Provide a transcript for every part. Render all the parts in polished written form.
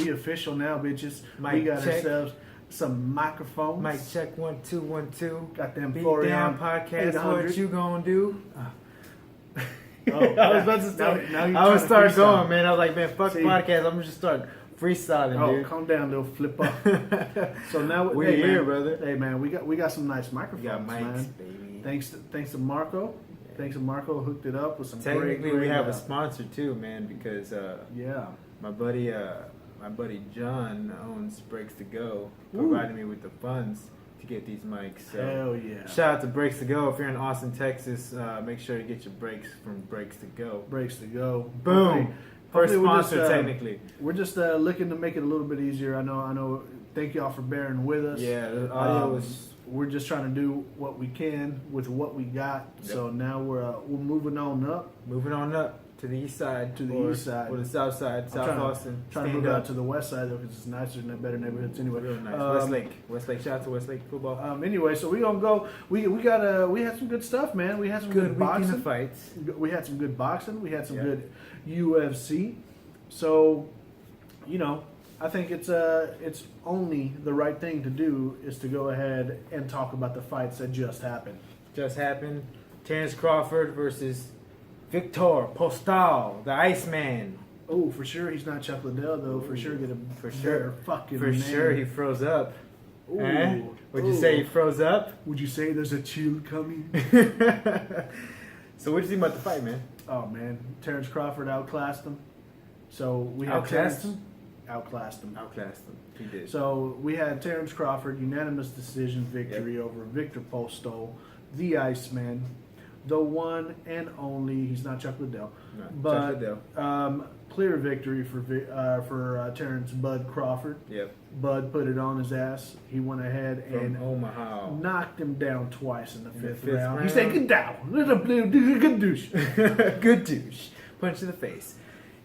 We official now, bitches. Mic We got check. ourselves some microphones. Mic check 1 2 1 2. Got them BeatDown podcast. 800. What you gonna do? Oh, I was about to start. Now you're I was trying to start freestyle. going, man. I was like, man, fuck See? podcast. I'm gonna just start freestyling, Oh, dude. calm down, little flip up. So now We're hey, here, man, brother. Hey man, we got some nice microphones, We got mics, man. baby. Thanks to Marco. Thanks to Marco hooked it up with some Technically, great we have a sponsor too, man, because yeah. my buddy John owns Breaks to Go, providing me with the funds to get these mics. So Hell yeah. shout out to Breaks to Go. If you're in Austin, Texas, make sure you get your brakes from Breaks to Go. Breaks to go. Boom. First Hopefully we're sponsor, just, technically. We're just looking to make it a little bit easier. I know. Thank y'all for bearing with us. Yeah, the audio was. We're just trying to do what we can with what we got. Yep. So now we're moving on up. Moving on up to the east side. To the or, east side. Or the south side, South Austin. Trying to Stand move up. out to the west side though, because it's nicer and better neighborhoods anyway. Real nice. Westlake. Shout out to Westlake football. Anyway, so we gonna go. We had some good stuff, man. We had some good Good boxing. weekend of fights. We had some good boxing. We had some Yeah. good UFC. So, I think it's only the right thing to do is to go ahead and talk about the fights that just happened. Just happened. Terrence Crawford versus Victor Postal, the Iceman. Oh, for sure he's not Chuck Liddell though. For sure, get a For sure. better fucking For name. sure, he froze up. Ooh. Eh? Would you Ooh. say he froze up? Would you say there's a chill coming? So what do you think about the fight, man? Oh man, Terrence Crawford outclassed him. So we had Outclassed Terrence- Outclassed him. Outclassed him. He did. So we had Terrence Crawford unanimous decision victory over Victor Postol, the Iceman, the one and only. He's not Chuck Liddell, No, Chuck but Liddell. clear victory for Terrence Bud Crawford. Yep. Bud put it on his ass. He went ahead From and Omaha. knocked him down twice in the In the fifth fifth round. He round. said, "Get down, little blue good douche." Good douche. Punch to the face.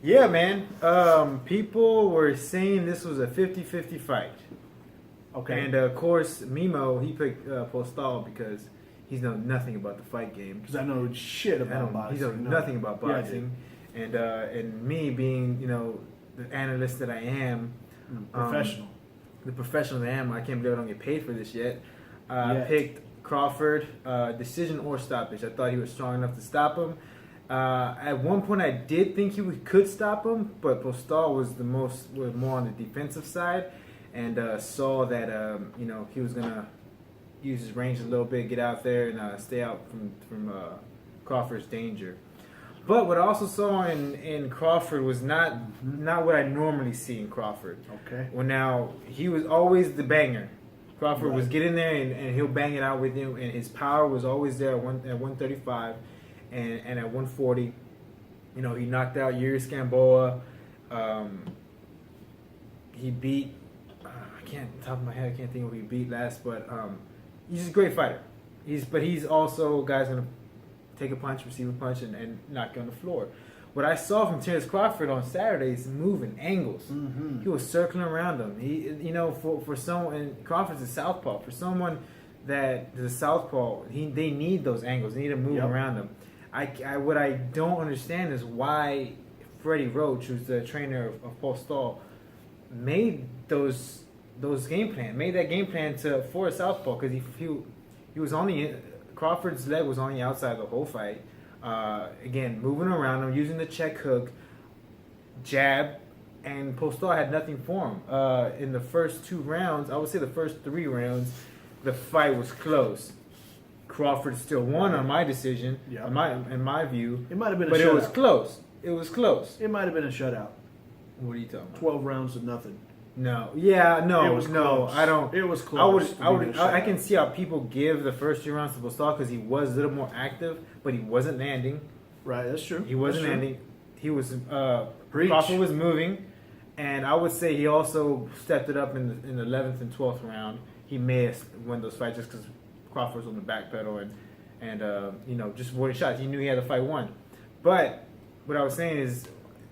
Yeah, man. People were saying this was a 50-50 fight. Okay, And of course, Mimo, he picked Postal because he's known nothing about the fight game. because I know shit about boxing. He knows No. nothing about Yeah, I boxing. And me being, the analyst that I am, Professional. the professional that I am, I can't believe I don't get paid for this yet. I Yet. picked Crawford, decision or stoppage. I thought he was strong enough to stop him. At one point, I did think he could stop him, but Postal was more on the defensive side, and saw that he was gonna use his range a little bit, get out there, and stay out from Crawford's danger. But what I also saw in Crawford was not what I normally see in Crawford. Okay. Well, now he was always the banger. Crawford Right. was get in there and he'll bang it out with you, and his power was always there at 135 and at 140. He knocked out Yuri Scamboa. He beat top of my head, I can't think of who he beat last, but he's just a great fighter. He's also a guy's gonna take a punch, receive a punch, and knock you on the floor. What I saw from Terrence Crawford on Saturday is moving angles. Mm-hmm. He was circling around him. For someone, and Crawford's a southpaw. For someone that is a southpaw, they need those angles. They need to move Yep. around them. What I don't understand is why Freddie Roach, who's the trainer of Postal, made that game plan for a southpaw, because he was only Crawford's leg was on the outside the whole fight. Again, moving around him, using the check hook, jab, and Postal had nothing for him. In the first 2 rounds, I would say the first 3 rounds, the fight was close. Crawford still won on my decision, Yeah. in my view. It might have been a But shutout. it was close. It was close. It might have been a shutout. What are you talking about? 12 rounds to nothing. No. Yeah, no, It was no. close. I don't. It was close. I can see how people give the first 3 rounds to Postal because he was a little more active, but he wasn't landing. Right, that's true. He wasn't That's true. landing. He was. Preach. Crawford was moving, and I would say he also stepped it up in the 11th and 12th round. He may have won those fights just because Crawford was on the back pedal and just avoiding shots. He knew he had the fight won. But what I was saying is,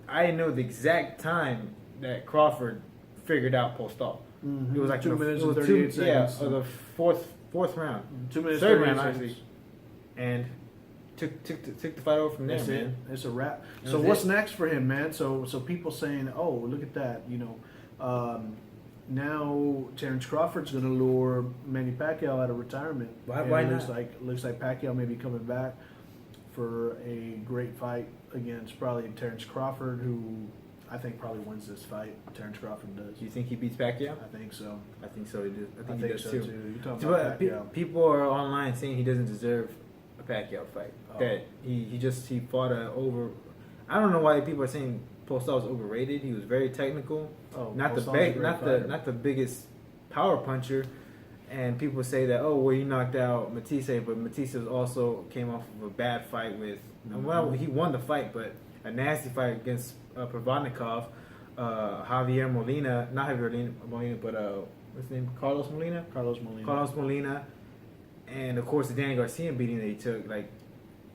I know the exact time that Crawford figured out Postal. Mhm. It was like 2 minutes it was and 38 two, seconds. Yeah, or the fourth round. 2 minutes, Third 38 round seconds. actually, and took the fight over from there, That's man. it. It's a wrap. That So was what's it. next for him, man? So people saying, "Oh, look at that," Now Terrence Crawford's going to lure Manny Pacquiao out of retirement. Why And not? Looks like Pacquiao may be coming back for a great fight against probably Terrence Crawford, who I think probably wins this fight. Terrence Crawford does. Do you think he beats Pacquiao? I think so. I think so. He does. I I think think he does so too. too. You're talking So, about Pacquiao. people are online saying he doesn't deserve a Pacquiao fight. Oh. That he fought a over. I don't know why people are saying Postal was overrated. He was very technical. Oh, Not the Postal's a great not fighter. the biggest power puncher. And people say that, oh, well, he knocked out Matisse, but Matisse also came off of a bad fight with. Well, he won the fight, but a nasty fight against Provodnikov. Javier Molina, not Javier Molina, but what's his name? Carlos Molina. Carlos Molina, and of course the Danny Garcia beating that he took. Like,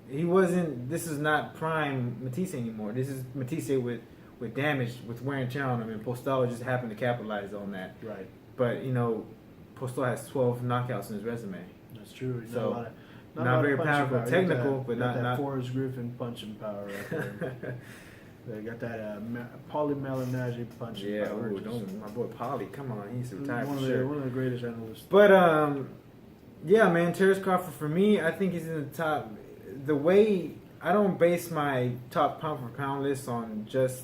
he wasn't. This is not prime Matisse anymore. This is Matisse with damage, with wear and tear on him, and Postal just happened to capitalize on that. Right. But Postal has 12 knockouts in his resume. That's true. So, Not a lot of very punching powerful, power. technical, Got but that not. Forrest Griffin punching power right there. They got that Paulie Malignaggi punching Yeah, power. ooh, don't, my boy Polly, come on, he's retired one for of sure. one of the greatest analysts. But yeah, man, Terrence Crawford for me, I think he's in the top. The way I don't base my top pound for pound list on just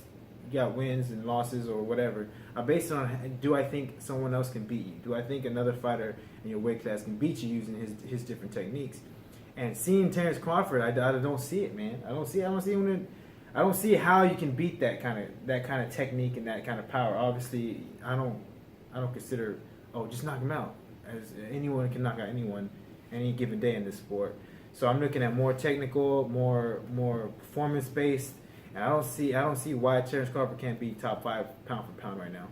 you got wins and losses or whatever. I base it on, do I think someone else can beat you? Do I think another fighter in your weight class can beat you using his different techniques? And seeing Terrence Crawford, I don't see it, man. I don't see how you can beat that kind of technique and that kind of power. Obviously, I don't consider just knock him out, as anyone can knock out anyone any given day in this sport. So I'm looking at more technical, more performance based, and I don't see why Terrence Crawford can't be top 5 pound for pound right now.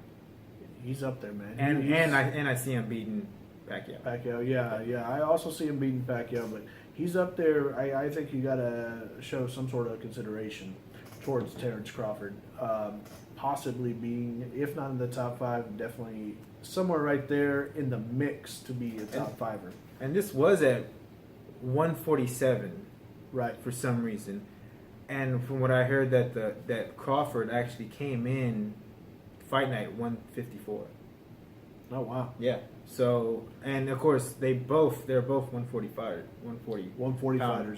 He's up there, man. And I see him beating Pacquiao. Pacquiao, yeah. I also see him beating Pacquiao, but he's up there. I think you got to show some sort of consideration towards Terrence Crawford, possibly being, if not in the top 5, definitely somewhere right there in the mix to be a top fiver. And this was at 147, right? For some reason, and from what I heard, that Crawford actually came in fight night 154. Oh wow! Yeah. So, and of course they're both 140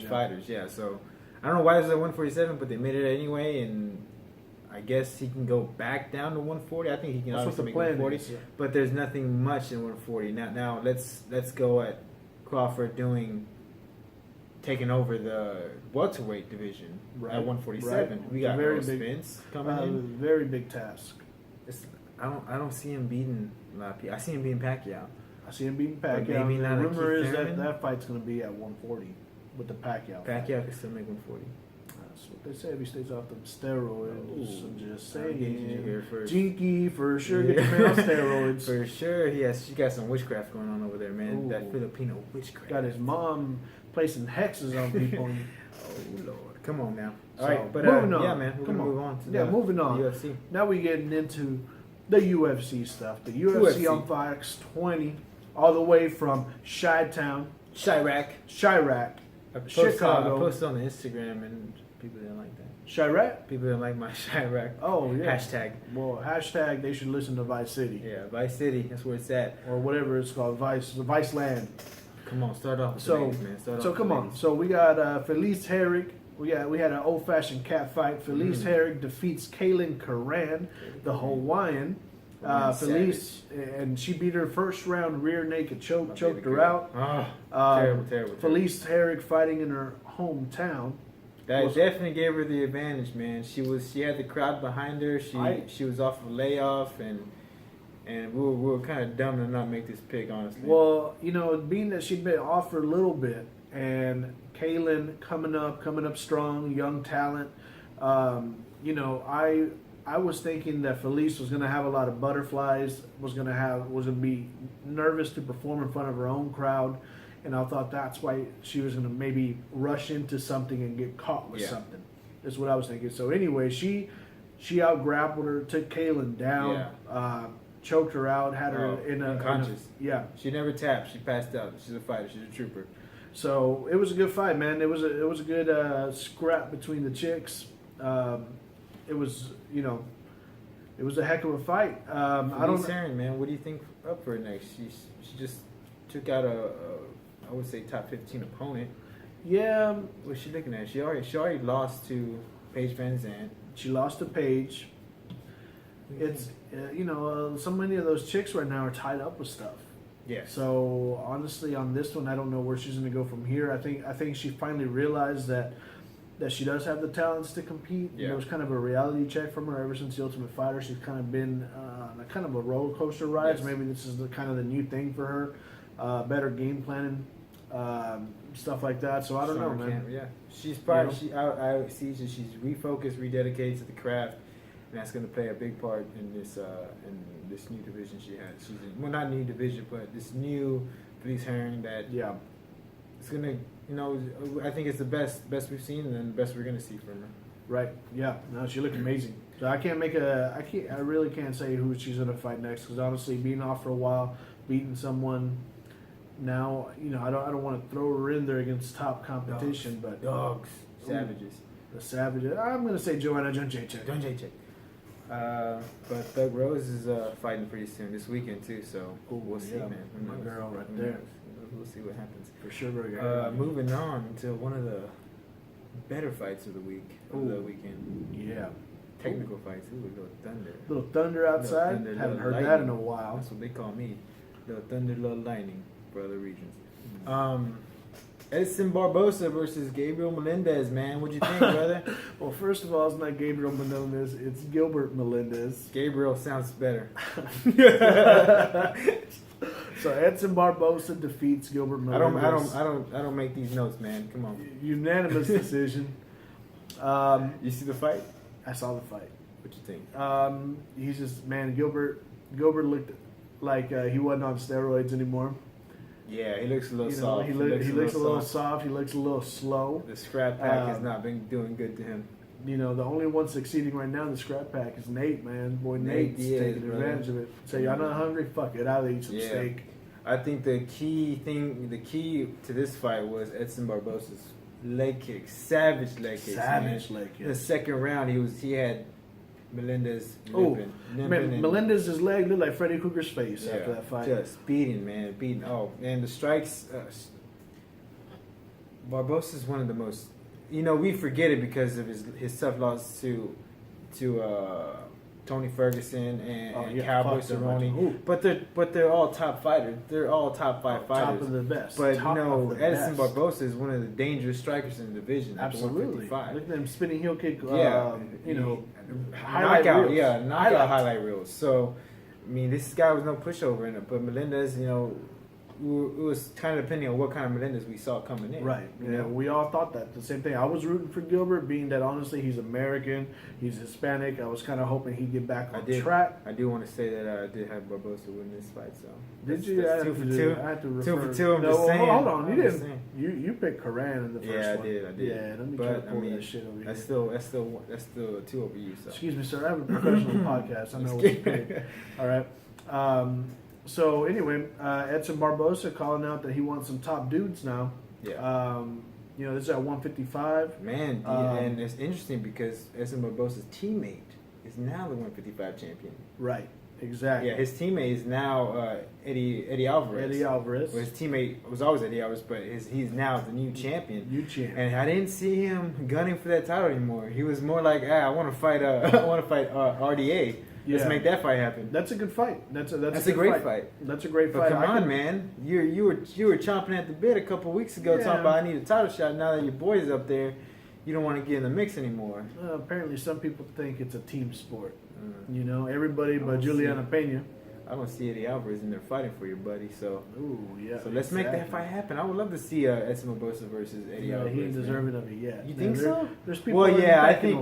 fighters. Yeah. So I don't know why it was at 147, but they made it anyway, and I guess he can go back down to 140. I think he can obviously make 140, but there's nothing much in 140. Now let's go at Crawford taking over the welterweight division at 147. Right. We got very Errol big Spence coming in. Very big task. I don't see him beating a lot of people. I see him beating Pacquiao. I see him beating Pacquiao. Maybe not the rumor Keith is Thurman? that fight's going to be at 140 with the Pacquiao. Pacquiao can still make 140. That's what they say if he stays off them steroids. I'm just saying. You here first. Jinky for sure get your man on steroids. For sure, she got some witchcraft going on over there, man. Ooh. That Filipino witchcraft. Got his mom placing hexes on people. Oh Lord, come on now. So, All right, but moving on. yeah, man, we're Come gonna on. move on to moving on. the UFC. Now we getting into the UFC stuff. The UFC on Fox 20, all the way from Chi-Town, Chirac, Chicago. I posted on the Instagram and people didn't like that. Chirac? People didn't like my Chirac. Oh yeah. Hashtag. Well, hashtag they should listen to Vice City. Yeah, Vice City. That's where it's at. Or whatever it's called, Vice Land. Come on, start off with the ladies, man. Come on. So we got Felice Herrig. We had an old fashioned cat fight. Felice Herrig defeats Kaylin Karan, the Hawaiian. Felice, and she beat her first round rear naked choke, choked her out. Terrible. Felice Herrig fighting in her hometown. That definitely gave her the advantage, man. She had the crowd behind her. She was off of layoff, and we were kind of dumb to not make this pick, honestly. Well, being that she'd been off for a little bit, and Kaylin coming up strong, young talent. I was thinking that Felice was going to have a lot of butterflies, was going to be nervous to perform in front of her own crowd, and I thought that's why she was going to maybe rush into something and get caught with something. That's what I was thinking. So anyway, she out-grappled her, took Kaylin down, choked her out, had her unconscious. Yeah. She never tapped. She passed out. She's a fighter. She's a trooper. So it was a good fight, man. It was a good scrap between the chicks. It was, it was a heck of a fight. I don't. Heron, man, what do you think up for next? She just took out a I would say top 15 opponent. Yeah, What's she looking at? She already lost to Paige Van Zandt. she lost to Paige. It's so many of those chicks right now are tied up with stuff. Yes. So honestly, on this one, I don't know where she's going to go from here. I think she finally realized that she does have the talents to compete. Yeah. It was kind of a reality check from her ever since the Ultimate Fighter. She's kind of been on a kind of a roller coaster ride. Yes. So maybe this is kind of the new thing for her. Better game planning, stuff like that. So I don't know, man. Yeah, she's probably I see that she's refocused, rededicated to the craft, and that's going to play a big part in this new division she has. She's in, well, not new division, but this new Felice Herring that it's going to, I think it's the best we've seen and the best we're going to see from her. Right. Yeah. No, she looked amazing. So I really can't say who she's going to fight next because honestly, being off for a while, beating someone. Now, I don't want to throw her in there against top competition, but Savages. The Savages. I'm going to say Joanna Jędrzejczyk. But Thug Rose is fighting pretty soon this weekend too, so we'll see, man. My girl right there. We'll see what happens. For sure. Moving on to one of the better fights of the week, of the weekend. Yeah. Technical fights. Ooh, Little Thunder. Little thunder outside. Little thunder, Haven't little heard that lightning. in a while. That's what they call me. Little Thunder, Little Lightning for other regions. Edson Barbosa versus Gabriel Melendez, man. What'd you think, brother? Well, first of all, it's not Gabriel Melendez. It's Gilbert Melendez. Gabriel sounds better. So Edson Barbosa defeats Gilbert Melendez. I don't make these notes, man. Come on. Unanimous decision. You see the fight? I saw the fight. What you think? He's just Gilbert looked like he wasn't on steroids anymore. Yeah, he looks a little soft. He looks a little soft. He looks a little slow. The scrap pack has not been doing good to him. The only one succeeding right now in the scrap pack is Nate, man. Boy, Nate's taking advantage of it. Say, I'm not hungry. Fuck it. I'll eat some steak. I think the key to this fight was Edson Barbosa's leg kick, savage leg kick. Leg kick. In the second round, he had Melendez limping. Melendez's leg looked like Freddy Krueger's face after that fight. Just beating. Oh, and the strikes. Barbosa's one of the most. We forget it because of his tough loss to Tony Ferguson and Cowboy Cerrone. But they're all top fighters. They're all top 5 fighters. Top of the best. But Edson Barbosa is one of the dangerous strikers in the division. Absolutely. Look at them spinning heel kick. Knockout. Yeah, knockout highlight reels. So, this guy was no pushover in it. But Melendez, it was kind of depending on what kind of Melendez we saw coming in. Right. We all thought that. The same thing. I was rooting for Gilbert, being that honestly he's American, he's Hispanic. I was kind of hoping he'd get back on track. I do want to say that I did have Barbosa win this fight. So did you? That's 2 for 2. I had to refer. 2 for 2. I'm no, just saying. Hold on. You didn't. You picked Koran in the first one. Yeah, I did. Yeah, let me try to pull that shit over here. That's still 2 over you. So. Excuse me, sir. I have a professional podcast. I know what you picked. All right. So anyway, Edson Barbosa calling out that he wants some top dudes now. Yeah. This is at 155. Man, and it's interesting because Edson Barbosa's teammate is now the 155 champion. Right. Exactly. Yeah, his teammate is now Eddie Alvarez. Eddie Alvarez. Well, his teammate was always Eddie Alvarez, but he's now the new champion. And I didn't see him gunning for that title anymore. He was more like, I want to fight RDA. Let's make that fight happen. That's a good fight. That's a great fight. That's a great fight. But come on, man. You were chomping at the bit a couple weeks ago talking about I need a title shot. Now that your boy's up there, you don't want to get in the mix anymore. Apparently, some people think it's a team sport. Everybody but Juliana Pena. I don't see Eddie Alvarez in there fighting for your buddy. So, So let's make that fight happen. I would love to see Edson Barbosa versus Eddie Alvarez. He ain't deserving of it yet. You think so? There's people. Well, yeah, I think.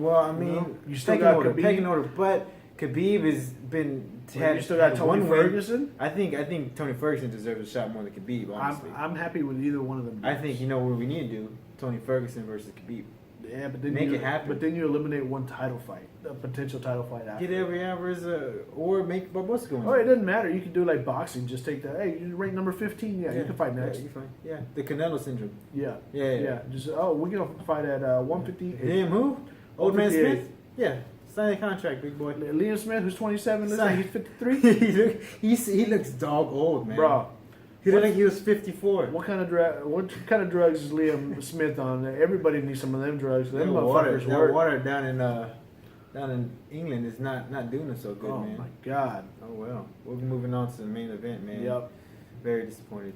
Order. You still got got Khabib. Pecking order, but Khabib has been. You still got Tony Ferguson. I think Tony Ferguson deserves a shot more than Khabib. Honestly, I'm happy with either one of them. I think what we need to do: Tony Ferguson versus Khabib. Yeah, but then make it happen. But then you eliminate one title fight, a potential title fight after. Get every Alvarez or make Barbosa go in. Oh, it doesn't matter. You can do like boxing. Just take that. Hey, you rank number 15. Yeah, you can fight next. Yeah, you fight. Yeah, the Canelo syndrome. Yeah. Just we're gonna fight at 150. Him who? Old Man Smith. Yeah. Sign the contract, big boy. Liam Smith, who's 27, looks Sign. like he's 53. he looks dog old, man. Bro, He looked like he was 54. what kind of drugs is Liam Smith on? Everybody needs some of them drugs. Them That water, motherfuckers work. water down in England is not doing us so good, Oh man. my god. Oh well. We're moving on to the main event, man. Yep. Very disappointed.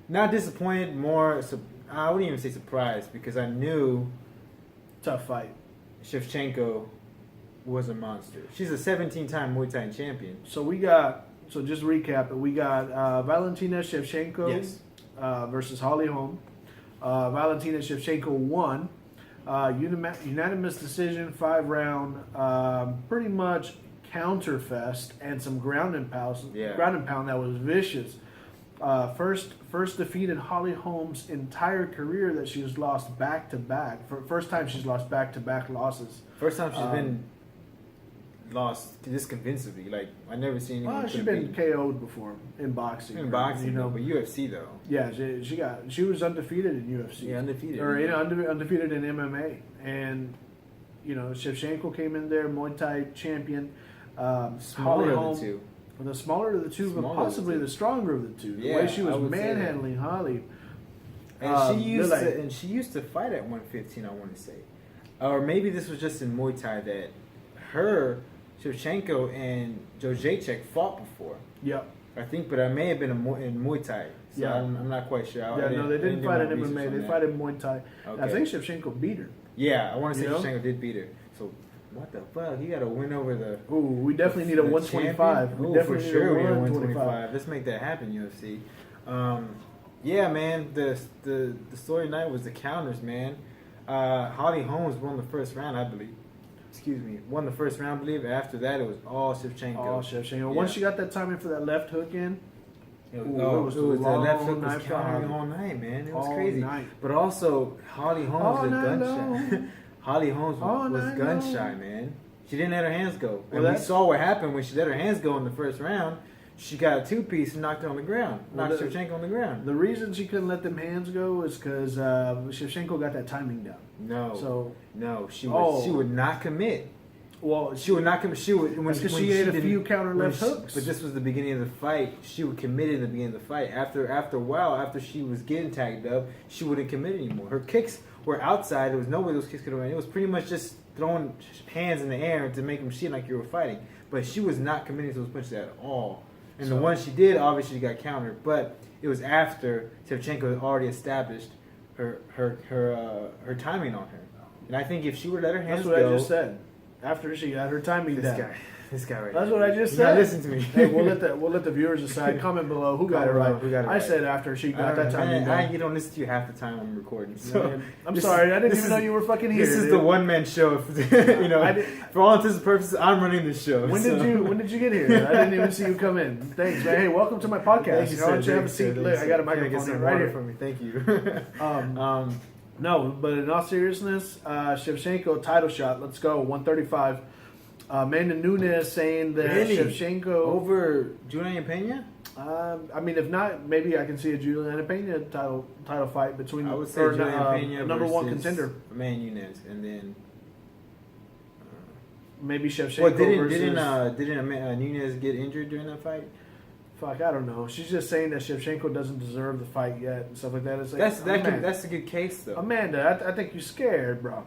Not disappointed, more. I wouldn't even say surprised because I knew Tough fight. Shevchenko was a monster. She's a 17-time Muay Thai champion. So just recap it. We got Valentina Shevchenko Yes. Versus Holly Holm. Valentina Shevchenko won. Unanimous decision, 5-round, pretty much counterfest and some ground and pound. Yeah. Ground and pound that was vicious. First defeat in Holly Holm's entire career that she's lost back to back. First time she's lost back to back losses. First time she's been lost this convincingly. Like I never seen anyone. She's been KO'd before in boxing. in boxing, you know. but UFC though. Yeah, she was undefeated in UFC. Yeah, undefeated. Or undefeated in MMA, and you know Shevchenko came in there, Muay Thai champion. Smaller Holm, of the two. the smaller of the two, but Smaller of the possibly two. the stronger of the two. The Yeah, way she I was would say that. manhandling Holly. And she used to fight at 115. I want to say, or maybe this was just in Muay Thai that her Shevchenko and Jacek fought before. Yep. I think, but I may have been in Muay Thai. So Yeah. I'm not quite sure. Yeah, no, they didn't do fight my in research MMA. on They that. fight in Muay Thai. Okay. I think Shevchenko beat her. Yeah, I want to say You know? Shevchenko did beat her. So what the fuck? He got to win over the. Ooh, we definitely need a the 125. champion? We Ooh, definitely for need sure a we need a 125. Let's make that happen, UFC. Yeah, man. The story night was the counters, man. Holly Holmes won the first round, I believe. Excuse me, won the first round, I believe. After that, it was all Shevchenko. Oh, Shevchenko. Yeah. Once she got that timing for that left hook in, It was, Ooh, it was the a left long hook was night for countering Holly. all night, man. It was all crazy. night. But also, Holly Holmes All was night gun shy. long. Holly Holmes All was night gun long. shy, man. She didn't let her hands go. Well, And we that's- saw what happened when she let her hands go in the first round. She got a two-piece and knocked her on the ground. Well, Knocked the- Shevchenko on the ground. The reason she couldn't let them hands go is because Shevchenko got that timing down. No. So, No, she Oh. would not commit. well, She would not commit. She would when That's 'cause when she ate a didn't- few counter when left she- hooks. But this was the beginning of the fight. She would commit in the beginning of the fight. After a while, after she was getting tagged up, she wouldn't commit anymore. Her kicks were outside. There was no way those kicks could have ran. It was pretty much just throwing hands in the air to make them seem like you were fighting. But she was not committing to those punches at all. And the So- one she did, obviously, got countered. But it was after Shevchenko had already established her timing on her. And I think if she would let her hands that's what go, I just said. After she got her timing down. This guy right That's here. what I just You're not said. listening to me. Hey, we'll let the viewers decide. Comment below who got it right. Who got it I right. said after she I got don't that know, timing man, down. you don't listen to you half the time I'm recording. So Man, I'm this sorry. I didn't this even know is- you were fucking here. This is dude. the one man show. You know, I did- for all intents and purposes, I'm running this show. When so. did you get here? I didn't even see you come in. Thanks, man. Hey, welcome to my podcast. Thank you, Why don't sir. you have a Thank seat? you, Look, sir. I got a Can get microphone some here, right water here. for me. Thank you. No, but in all seriousness, Shevchenko title shot. Let's go. 135. Amanda Nunes saying that Really? Shevchenko. Over Julian Pena? I mean, if not, maybe I can see a Juliana Pena title fight between I would say or, Julian Pena number one versus contender. Man Nunes, and then. Maybe Shevchenko Well, versus. didn't Nunes get injured during that fight? Fuck, I don't know. She's just saying that Shevchenko doesn't deserve the fight yet and stuff like that. It's like, That's a good case though. Amanda, I think you're scared, bro.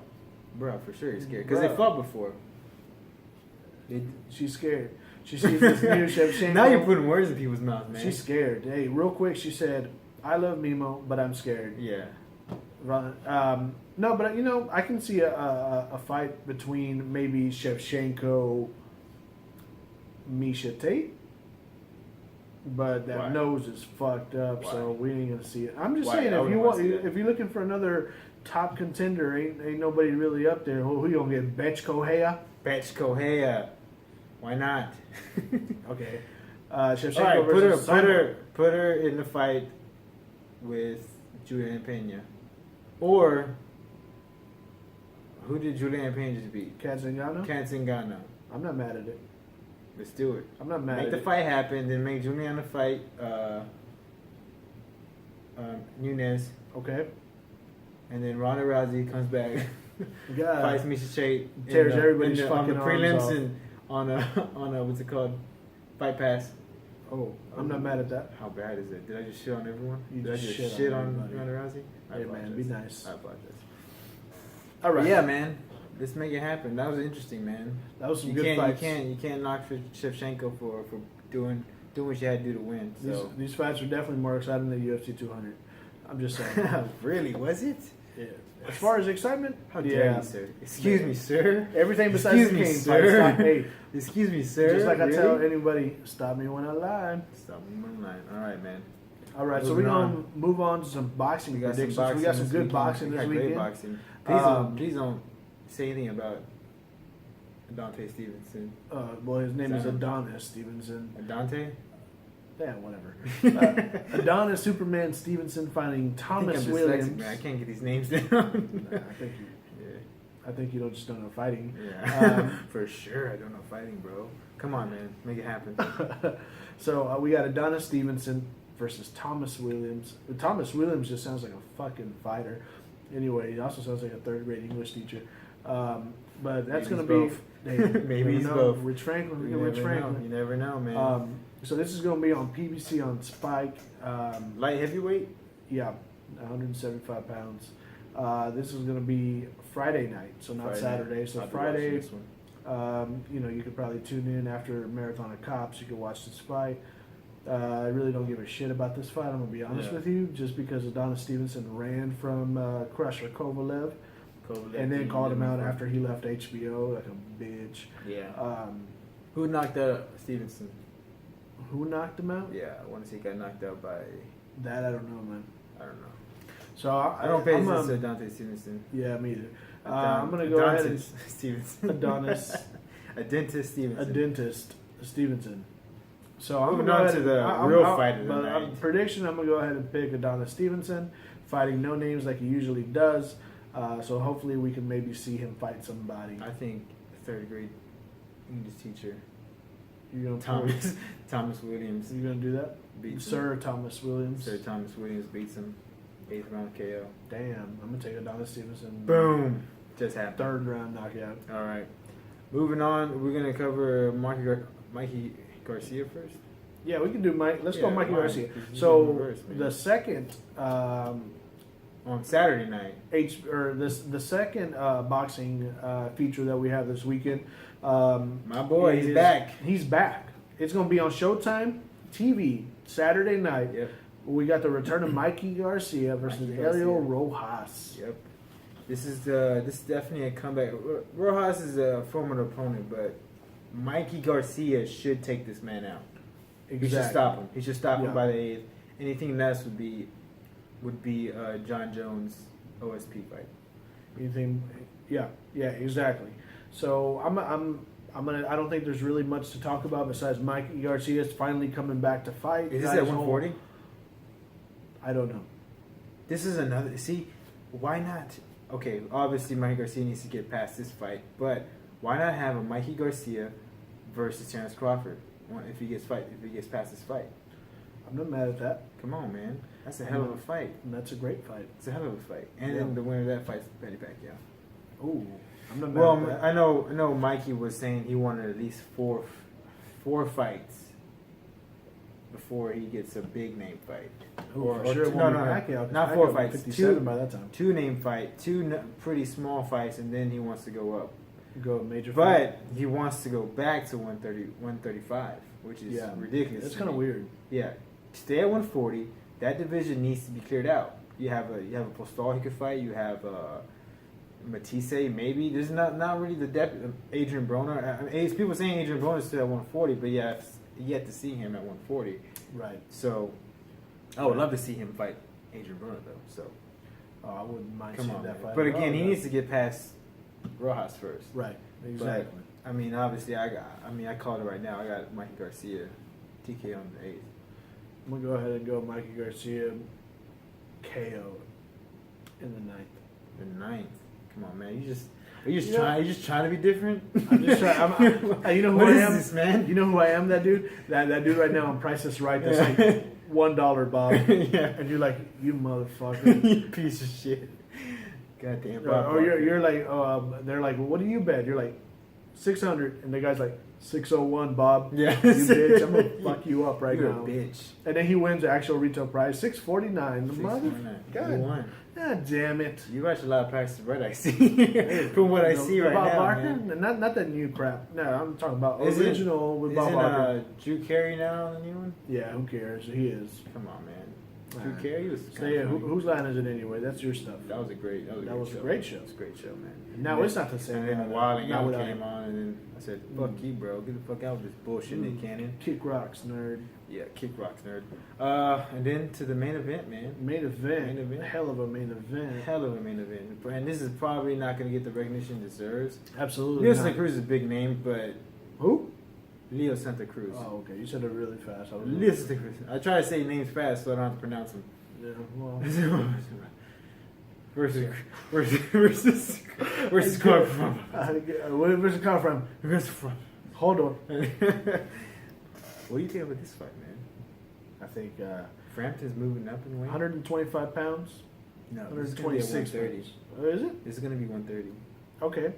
Bro, for sure he's scared because Bro. they fought before. She's scared. She sees this new Shevchenko. Now you're putting words in people's mouth, man. She's scared. Hey, real quick, she said, "I love Mimo, but I'm scared." Yeah. No, but I can see a fight between maybe Shevchenko, Misha Tate, but that Why? nose is fucked up, so Why? we ain't gonna see it. I'm just Why? saying, I if wouldn't you wanna want, see that. if you're looking for another top contender, ain't nobody really up there. Who you gonna get? Betch Kohea? Betch Kohea. Why not? Okay. Shevchenko All right, versus put her in the fight with Julian Pena, or who did Julian Pena just beat? Kat Zingano? Kat Zingano. I'm not mad at it. Let's do it. I'm not mad Make at the it. fight happen, then make Juliana fight Nunes, Okay. and then Ronda Rousey comes back Yeah. Fights Misha Tate. Tears everybody's on the fucking arms prelims off. and on a what's it called? Fight Pass. Oh, I'm not mad at that. How bad is it? Did I just shit on everyone? You Did I just just shit shit on on everybody. Ronda Rousey? I Hey, man, apologize. be nice. I apologize. All right. Yeah, man. Let's make it happen. That was interesting, man. That was some You good can't, fights. you can't knock Shevchenko for doing what she had to do to win. So These fights are definitely more exciting than UFC 200. I'm just saying. really, was it? Yeah. As far as excitement, How dare you, sir? Excuse me, sir. Everything besides Excuse the me, Kane sir. fight. Hey, Excuse me, sir. just like I Really? tell anybody, stop me when I lie. Stop me when I'm lying. All right, man. All right, so Moving we're gonna on. move on to some boxing We got some predictions. boxing. We got some this good weekend. boxing We this got weekend. Great boxing. Please don't say anything about Dante Stevenson. Well, his name is Sam. Adonis Stevenson. Dante? Yeah, whatever. Adonis Superman Stevenson fighting Thomas I think I'm Williams. dyslexic, man. I can't get these names down. Nah, I think you don't just don't know fighting. Yeah. For sure. I don't know fighting, bro. Come on, man. Make it happen. So we got Adonis Stevenson versus Thomas Williams. Thomas Williams just sounds like a fucking fighter. Anyway, he also sounds like a third-grade English teacher. But that's Maybe going he's to be... Hey, Maybe you he's know, both. Rich Franklin. You Rich never know. Franklin. You never know, man. So this is going to be on PBC on Spike. Light heavyweight? Yeah, 175 pounds. This is going to be Friday night, so not Friday Saturday. night. So I'll be Friday, watching this one. you could probably tune in after Marathon of Cops. You could watch this fight. I really don't give a shit about this fight. I'm going to be honest Yeah. with you, just because Adonis Stevenson ran from Crusher Kovalev and then called him out after he left HBO like a bitch. Yeah. Who knocked out Stevenson? Who knocked him out? Yeah, I want to see he got knocked out by. That I don't know, man. I don't know. So I don't pay I'm, attention to Dante Stevenson. Yeah, me either. I'm gonna go ahead and Stevenson. Adonis, A dentist Stevenson. a dentist Stevenson. So I'm Moving gonna go on ahead to and- the I'm- real I'm- fight of the but night. Prediction: I'm gonna go ahead and pick Adonis Stevenson, fighting no names like he usually does. So hopefully we can maybe see him fight somebody. I think third grade English teacher You're gonna Thomas Williams You gonna do that, beats Sir Thomas Williams? Sir Thomas Williams beats him 8th round KO. Damn, I'm gonna take Adonis Stevenson. Boom! Just happened. Third round knockout. All right. Moving on, we're gonna cover Mikey Garcia first. Yeah, we can do Mike. Let's go Yeah, Mikey Mike. Garcia. This is So in reverse, man. the second On Saturday night. the second boxing feature that we have this weekend. My boy, he's back. He's back. It's going to be on Showtime TV Saturday night. Yep. We got the return of Mikey Garcia versus Mikey Elio Garcia. Rojas. Yep. This is definitely a comeback. Rojas is a formidable opponent, but Mikey Garcia should take this man out. He should stop him. He should stop Yeah. him by the 8th. Anything less would be John Jones OSP fight. Anything? Yeah, exactly. So I'm gonna. I don't think there's really much to talk about besides Mikey Garcia's finally coming back to fight. Is this Got at his whole- 140? I don't know. This is another. See, why not? Okay, obviously Mikey Garcia needs to get past this fight, but why not have a Mikey Garcia versus Terrence Crawford if he gets past this fight? I'm not mad at that. Come on, man. That's a hell of a fight. And that's a great fight. It's a hell of a fight. And Yeah. then the winner of that fight is Petty Pacquiao. Ooh, I'm not mad Well, at that. I know Mikey was saying he wanted at least four fights before he gets a big name fight. Ooh, for sure it no, won't no, be no, Pacquiao, 'cause not Pacquiao four will be fights. 57 by that time. Two name fight, pretty small fights, and then he wants to go up. Go major fight. But he wants to go back to 135, which is ridiculous. It's to kind of me. weird. Yeah, stay at 140. That division needs to be cleared out. You have a Postal he could fight. You have Matisse maybe. There's not really the depth of Adrian Broner. I mean, people saying Adrian Broner is still at 140, but yeah, yet to see him at 140. Right. So I would love to see him fight Adrian Broner though. So Oh, I wouldn't mind come seeing on, that man. fight. But at all, again, he though. needs to get past Rojas first. Right. Exactly. But, I mean, obviously, I called it right now. I got Mikey Garcia, TK on the 8th. I'm gonna go ahead and go Mikey Garcia KO in the 9th. The 9th. Come on, man. Are you just trying to be different? I'm just trying. You know who What I is am, this, man? You know who I am? That dude. That dude right now on Price is Right. That's like $1, Bob. Yeah. And you're like, you motherfucker. You piece of shit. Goddamn. Or you're like, they're like, well, what do you bet? You're like 600, and the guy's like 601, Bob. Yeah. You bitch, I'm gonna fuck you up right You're now. a bitch. And then he wins the actual retail price, 649. The mother. 649. You won. God damn it. You watch a lot of practice red, I see. From what I see right Bob now, Barker? man. Not that new crap. No, I'm talking about Isn't- original with Bob Barker. Drew Carey now on the new one? Yeah, who cares? He is. Come on, man. Drew Alright. Carey was. So yeah, whose line is it anyway? That's your stuff. That was a great. That was a great show. It was a great show, man. Now it's not the same. And then now, Wilding not Out without came him. on, and then I said, "Fuck you, bro. Get the fuck out of this bullshit, Nick Cannon." Kick rocks, nerd. Yeah, kick rocks, nerd. And then to the main event, man. Main event. Main event. Hell of a main event. Hell of a main event, and this is probably not going to get the recognition it deserves. Absolutely. Leo not. Santa Cruz is a big name, but Who? Leo Santa Cruz. Oh, okay. You said it really fast. I was Leo Santa Cruz. I try to say names fast so I don't have to pronounce them. Yeah, well. versus come from. Where's it come from? Where's it from? Hold on. What do you think about this fight, man? I think Frampton's moving up in weight. 125 pounds. No, this is gonna be 126 130. pounds. Oh, is it? This is gonna be 130. Okay.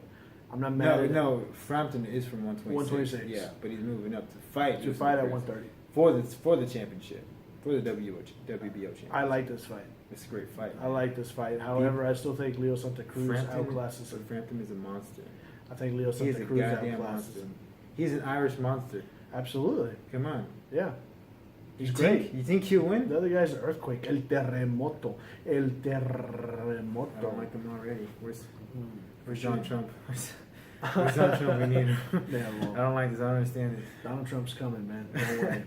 I'm not mad No, at it. no, Frampton is from 126. 126. Yeah, but he's moving up to fight. To fight at 130. for the championship, for the WBO championship. I like this fight. It's a great fight. I like this fight. However, I still think Leo Santa Cruz outclasses him. Frampton is a monster. I think Leo He's Santa a Cruz goddamn outclasses monster. him. He's an Irish monster. Absolutely. Come on. Yeah. He's You great. think- You think he'll win? The other guy's an earthquake. El terremoto. El I don't terremoto. like him already. Where's For John sure. Trump? Where's John Trump? We need him. Yeah, well, I don't like this. I don't understand it. Donald Trump's coming, man. Don't worry.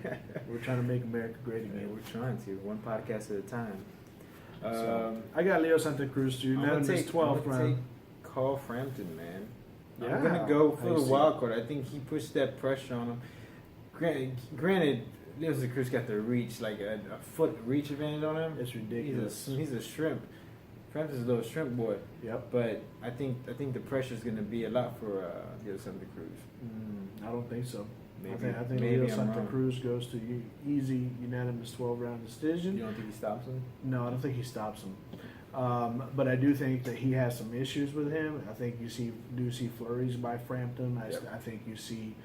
We're trying to make America great Yeah, again. we're trying to. One podcast at a time. So, I got Leo Santa Cruz too. Unanimous 12th round. Carl Frampton, man. Yeah, I'm gonna go I for the see. wild card. I think he pushed that pressure on him. Granted, Leo Santa Cruz got the reach, like a foot reach advantage on him. It's ridiculous. He's a shrimp. Frampton's a little shrimp boy. Yep. But I think the pressure is going to be a lot for Leo Santa Cruz. I don't think so. Maybe, I think maybe Leo I'm Santa wrong. Cruz goes to easy unanimous 12-round You decision. don't think he stops him? No, I don't think he stops him. But I do think that he has some issues with him. I think you do see flurries by Frampton. Yep. I think you see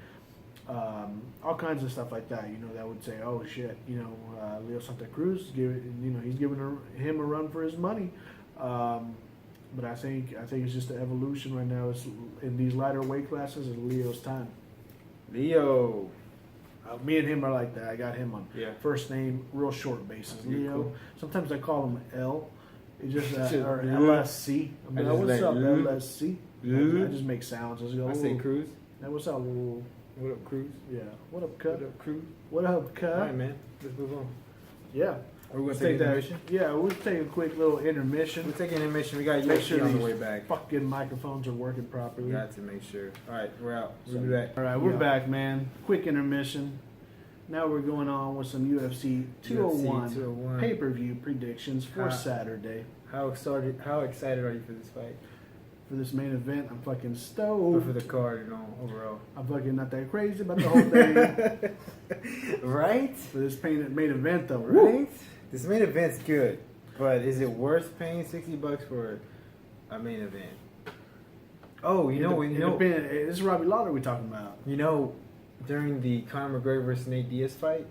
all kinds of stuff like that. You know, that would say, "Oh shit," you know, Leo Santa Cruz, he's giving him a run for his money. But I think it's just the evolution right now. It's in these lighter weight classes. It's Leo's time. Leo. Me and him are like that. I got him on Yeah. first name, real short basis. You're Leo. cool. Sometimes I call him L. It's just or Lou. LSC. I mean, I just what's like up, Lou. LSC? Lou. I just make sounds. I just go. I say "Ooh." Cruz. Hey, what's up, Lou? What up, Cruz? Yeah. What up, cut? What up, Cruz? What up, cut? All right, man. Let's move on. Yeah. Are we going Let's to take that. intermission? Yeah, we'll take a quick little intermission. We're taking intermission. We got Make UFC sure on the these way back. fucking microphones are working properly. We got to make sure. All right, we're out. We'll So- be back. All right, we're Yeah. back, man. Quick intermission. Now we're going on with some UFC 201, 201. pay-per-view predictions for Saturday. How excited are you for this fight? For this main event, I'm fucking Or stoked. for the card, overall? I'm fucking not that crazy about the whole thing. Right? For this main event, though, right? Right? This main event's good, but is it worth paying $60 for a main event? Oh, you know, This is Robbie Lawler we're talking about. during the Conor McGregor versus Nate Diaz fight,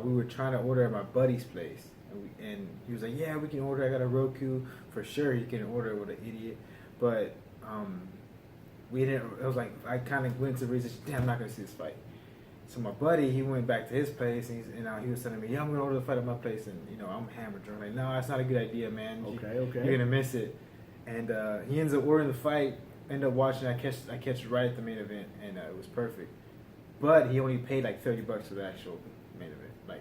we were trying to order at my buddy's place, and he was like, "Yeah, we can order. I got a Roku for sure. You can order with an idiot." But we didn't. It was like I kind of went to research. Damn, I'm not gonna see this fight. So my buddy, he went back to his place, and he was telling me, "Yeah, I'm gonna order the fight at my place." And I'm hammered drunk. Like, no, that's not a good idea, man. Okay. You're gonna miss it. And he ends up ordering the fight. End up watching. I catch it right at the main event, and it was perfect. But he only paid like $30 for the actual main event. Like,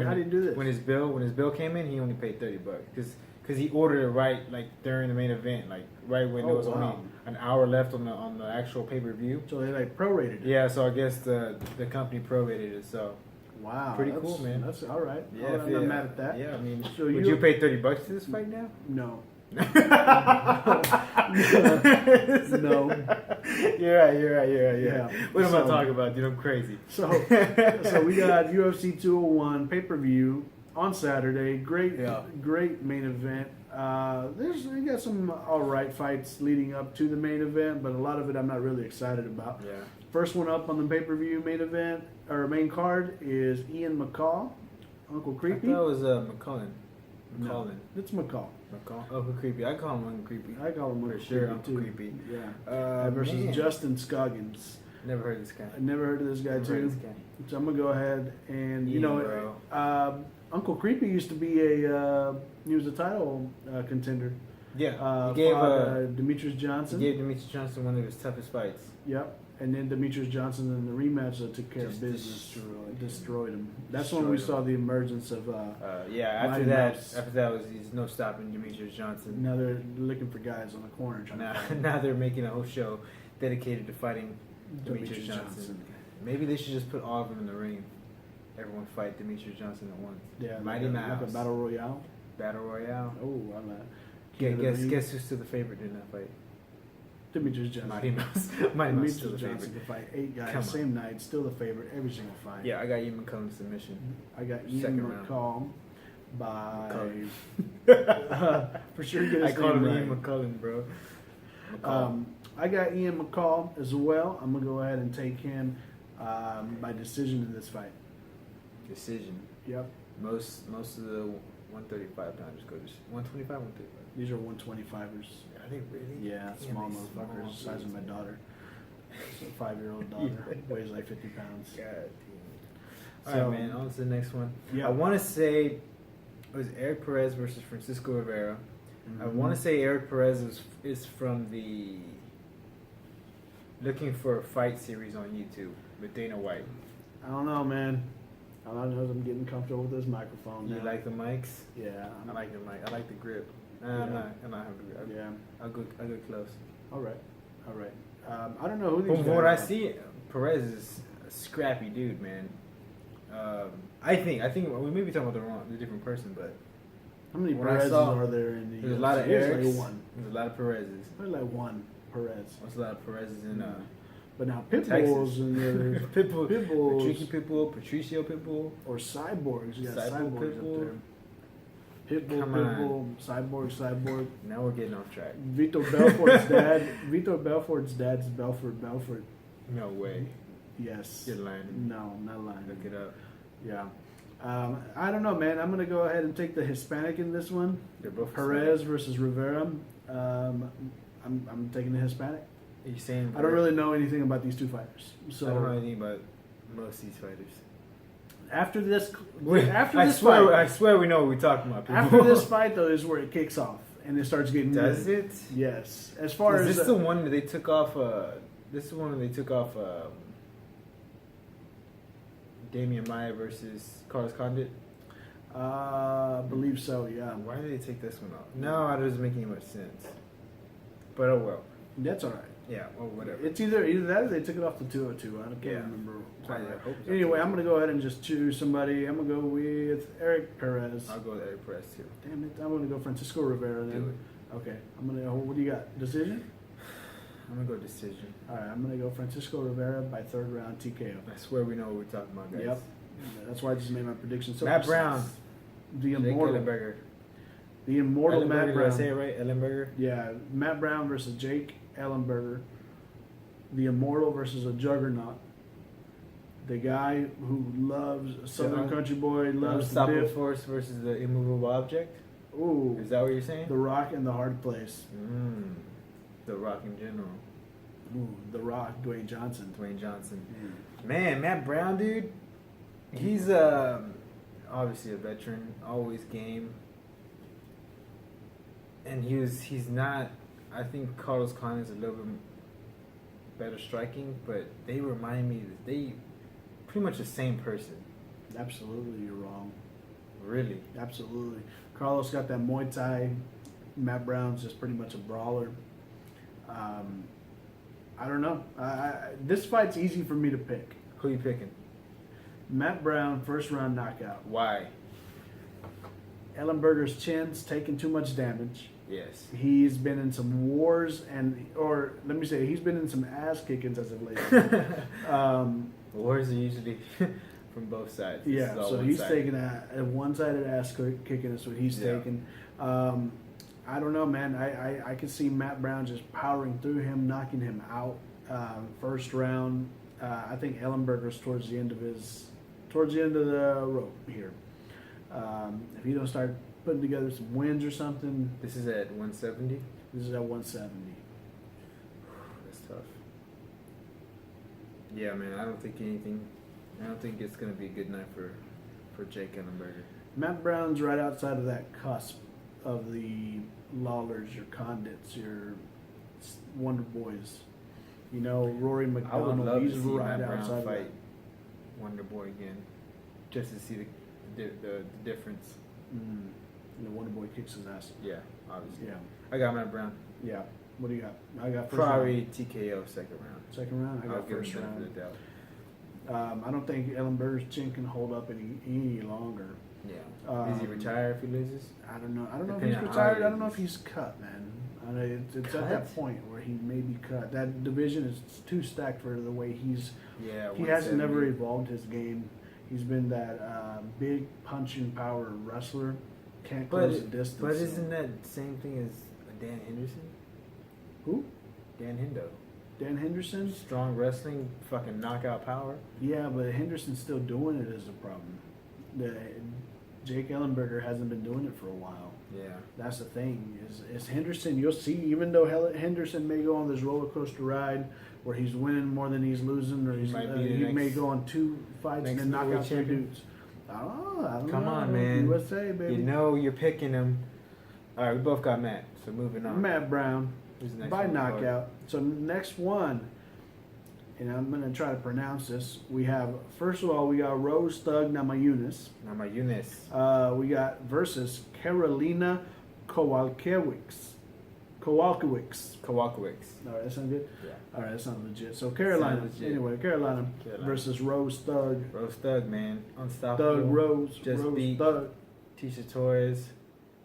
How do you do this? When his bill came in, he only paid $30 because he ordered it right like during the main event, like right when there was only an hour left on the actual pay-per-view. So they like prorated it. Yeah, so I guess the company prorated it. So Wow. Pretty that's- no, man. That's all right. yeah, All right, I'm not mad at that. Yeah, I mean, So would you pay $30 to this fight now? No. No. You're right. Yeah. What am I So- talking about, dude? I'm crazy. So we got UFC 201 pay-per-view on Saturday. Great, Yeah. great main event. We got some all right fights leading up to the main event, but a lot of it I'm not really excited about. Yeah. First one up on the pay-per-view main event or main card is Ian McCall, Uncle Creepy. I thought it was McCullen. No, McCullen. it's McCall. McCall. Uncle Creepy. I call him Uncle Creepy. I call him For Uncle sure, Creepy Uncle too. Creepy. Yeah. Versus Man. Justin Scoggins. Never heard of this guy. I never heard of this guy Never heard too. of this guy. So I'm gonna go ahead and Yeah, bro. Uncle Creepy used to be he was a title contender. Yeah. He gave Demetrius Johnson. He gave Demetrius Johnson one of his toughest fights. Yep. And then Demetrius Johnson in the rematch took care Just of business. destroyed Destroyed him. That's when we Destroyed saw the emergence of. Yeah. After Mighty that, Mouse. he's no stopping Demetrius Johnson. Now they're looking for guys on the corner trying to fight him. Now they're making a whole show dedicated to fighting Demetrius Johnson. Maybe they should just put all of them in the ring. Everyone fight Demetrius Johnson at once. Yeah, Mighty like Mouse. like a battle royale. Battle Royale. Oh, I like. Guess who's still the favorite in that fight? Demetrius Johnson. Mighty Mouse. Mighty Mouse still Demetrius the Johnson favorite. can fight 8 guys Come on. same night, still the favorite every single fight. Yeah, I got Ian McCullen submission. I got Second Ian round. McCall by McCullen. for sure. Get I his called him name Ian right. McCullen, bro. McCall. I got Ian McCall as well. I'm gonna go ahead and take him by decision in this fight. Decision. Yep, Most of the 135 pounders go to 125, 135. these are 125ers. Are they really? Yeah, Damn, small they motherfuckers, the small size of my dudes. daughter. So 5-year-old daughter Yeah. weighs like 50 pounds. God damn. So- All right, man. On to the next one. Yeah. I want to say it was Eric Perez versus Francisco Rivera. I want to say Eric Perez is from the Looking for a Fight series on YouTube with Dana White. I don't know, man. All I know is I'm getting comfortable with this microphone. You now. like the mics? Yeah. I like the mic. I like the grip. Yeah. I'm not having Yeah. I'll go close. All right. All right. I don't know who these From guys what I are. see, Perez is a scrappy dude, man. I think we may be talking about the different person, but How many when I Perez's saw- are there in the there's a lot of There's Erics. like one. There's a lot of Perez's. There's like one Perez. There's a lot of Perez's in But now Pitbulls Texas. and the other Pitbull, Pitbulls Tricky Pitbull, Patricio Pitbull. or cyborgs. You got Cyborg cyborgs Pitbull. up there. Pitbull, Come Pitbull, cyborg. Now we're getting off track. Vito Belfort's dad's Belfort. No way. Yes. You're lying. No, I'm not lying. Look it up. Yeah. I don't know, man. I'm gonna go ahead and take the Hispanic in this one. They're both Perez versus Rivera. I'm taking the Hispanic. Are you saying? I don't really know anything about these two fighters. I don't know So anything about most of these fighters. after this, I swear we know what we're talking about. People. after this fight though is where it kicks off and it starts getting does good. it? Yes. As far Is as this the one that they took off? This is the one that they took off. Damian Maya versus Carlos Condit. I believe so. Yeah. Why did they take this one off? No, it doesn't make any much sense. But oh well. That's all right. Yeah. Well, whatever. It's either that or they took it off the 202. I can't Yeah. remember. I hope it's Anyway, off I'm gonna go ahead and just choose somebody. I'm gonna go with Eric Perez. I'll go with Eric Perez too. Damn it! I'm gonna go Francisco Rivera then. Do it. Okay. I'm gonna. What do you got? Decision? I'm gonna go decision. All right. I'm gonna go Francisco Rivera by 3rd round TKO. I swear we know what we're talking about, guys. Yep. That's why I just made my prediction. So Matt precise. Brown. The Jake immortal, Ellenberger. the immortal Matt Ellenberger, Brown. Did I say it right? Ellenberger. Yeah, Matt Brown versus Jake Ellenberger. The immortal versus a juggernaut. The guy who loves Southern Country Boy, The loves the Unstoppable dip. Force versus the Immovable Object. Ooh, Is that what you're saying? The Rock in the hard place. The Rock in general. Ooh, The Rock, Dwayne Johnson. Dwayne Johnson. Mm. Man, Matt Brown, dude. He's obviously a veteran, always game. And he's not. I think Carlos Condit is a little bit better striking, but they remind me that they pretty much the same person. Absolutely, you're wrong. Really. Absolutely. Carlos got that Muay Thai. Matt Brown's just pretty much a brawler. I don't know. This fight's easy for me to pick. Who you picking? Matt Brown, 1st round knockout. Why? Ellenberger's chin's taking too much damage. Yes. He's been in some wars or let me say, he's been in some ass kickings as of late. Wars are usually from both sides. Yeah, This is all so he's one-sided. taking a one-sided ass kicking. Is what he's Yeah. taking. I don't know, man. I could see Matt Brown just powering through him, knocking him out. First round. I think Ellenberger's towards the end of the rope here. If he don't start putting together some wins or something, This is at 170. this is at 170. That's tough. Yeah, man. I don't think it's gonna be a good night for Jake Ellenberger. Matt Brown's right outside of that cusp of the Lawlers, your Condits, your Wonder Boys. You know, Rory I would McDonald, love to he's see right Matt Brown outside of fight that. Wonder Boy again, just to see the difference. The Wonder Boy kicks his ass. Yeah, obviously. Yeah, I got Matt Brown. yeah. What do you got? I got first Probably round. TKO second round. Second round, I I'll got give him first the benefit of round. the doubt. I don't think Ellenberger's chin can hold up any longer. Yeah. Is he retired if he loses? I don't know. I don't know if Depending he's on how retired. he I don't know is. if he's cut, man. I know it's at Cut? that point where he may be cut. That division is too stacked for the way he's. Yeah. He has 170. never evolved his game. He's been that big punching power wrestler. Can't close the distance. But isn't that same thing as Dan Henderson? Who? Dan Hendo. Dan Henderson? Strong wrestling, fucking knockout power. Yeah, but Henderson's still doing it is a problem. Jake Ellenberger hasn't been doing it for a while. Yeah. That's the thing. Is Henderson? You'll see. Even though Henderson may go on this roller coaster ride where he's winning more than he's losing, or He might be the he may next- go on 2 fights and then knock middleweight out 3 champion. dudes. I don't know. Come on, man. USA, baby. You know you're picking him. All right, we both got Matt. So moving on. Matt Brown Who's the next by one? knockout. So next one, and I'm gonna try to pronounce this. We have first of all we got Rose Thug Namajunas. Now my Eunice. We got versus Karolina Kowalkiewicz. Kowalkiewicz. Kowalkiewicz. All right, that sounds good. Yeah. All right, that sounds legit. So Carolina, Sounds legit. anyway, Carolina Carolina. versus Rose Thug. Rose Thug, man. Unstoppable. Thug Rose. Just Rose beat Thug. Tisha Torres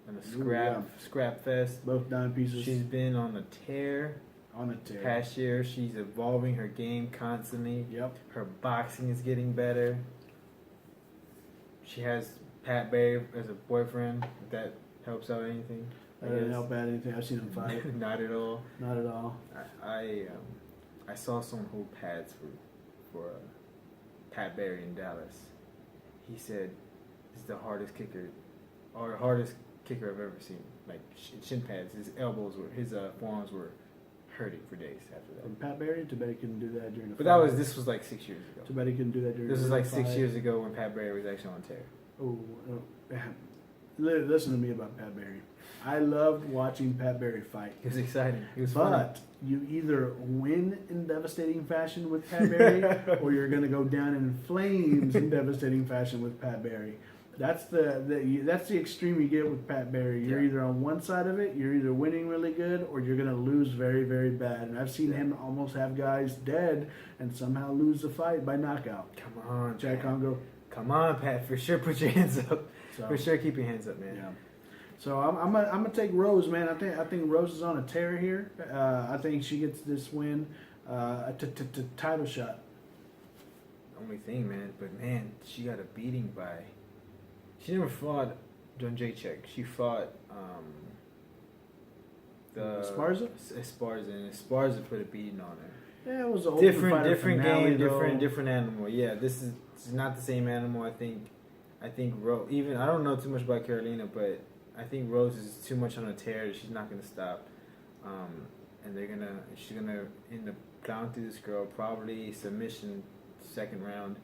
in a yeah. scrap fest. Both dime pieces. She's been on a tear. on a tear. Past year, she's evolving her game constantly. Yep. Her boxing is getting better. She has Pat Barry as a boyfriend. If that helps out anything. I That didn't guess. help out anything. I've seen him fight. Not at all. Not at all. I saw someone hold pads for Pat Barry in Dallas. He said this is the hardest kicker, or hardest kicker I've ever seen. Like shin pads, his forearms were hurting for days after that. From Pat Barry, too bad he couldn't do that during the But fight. this was like 6 years ago. Too bad he couldn't do that during This the was like 6 fight. years ago when Pat Barry was actually on tear. Oh, listen to me about Pat Barry. I loved watching Pat Barry fight. It was exciting. It was funny. But you either win in devastating fashion with Pat Barry, or you're going to go down in flames in devastating fashion with Pat Barry. That's that's the extreme you get with Pat Barry. You're Yeah. either on one side of it, you're either winning really good, or you're going to lose very, very bad. And I've seen him almost have guys dead and somehow lose the fight by knockout. Come on, Jack Pat. Congo. Come on, Pat. For sure, put your hands up. So, For sure, keep your hands up, man. yeah. So I'm gonna take Rose, man. I think Rose is on a tear here. I think she gets this win, a title shot. Only thing, man. But man, she got a beating by. She never fought John Jacek. She fought the Esparza? Esparza, and Esparza put a beating on her. Yeah, it was a Different finale, game, though. different animal. Yeah, this is not the same animal. I think Rose. Even I don't know too much about Carolina, but I think Rose is too much on a tear. She's not gonna stop, and she's gonna end up plowing through this girl, probably submission second round,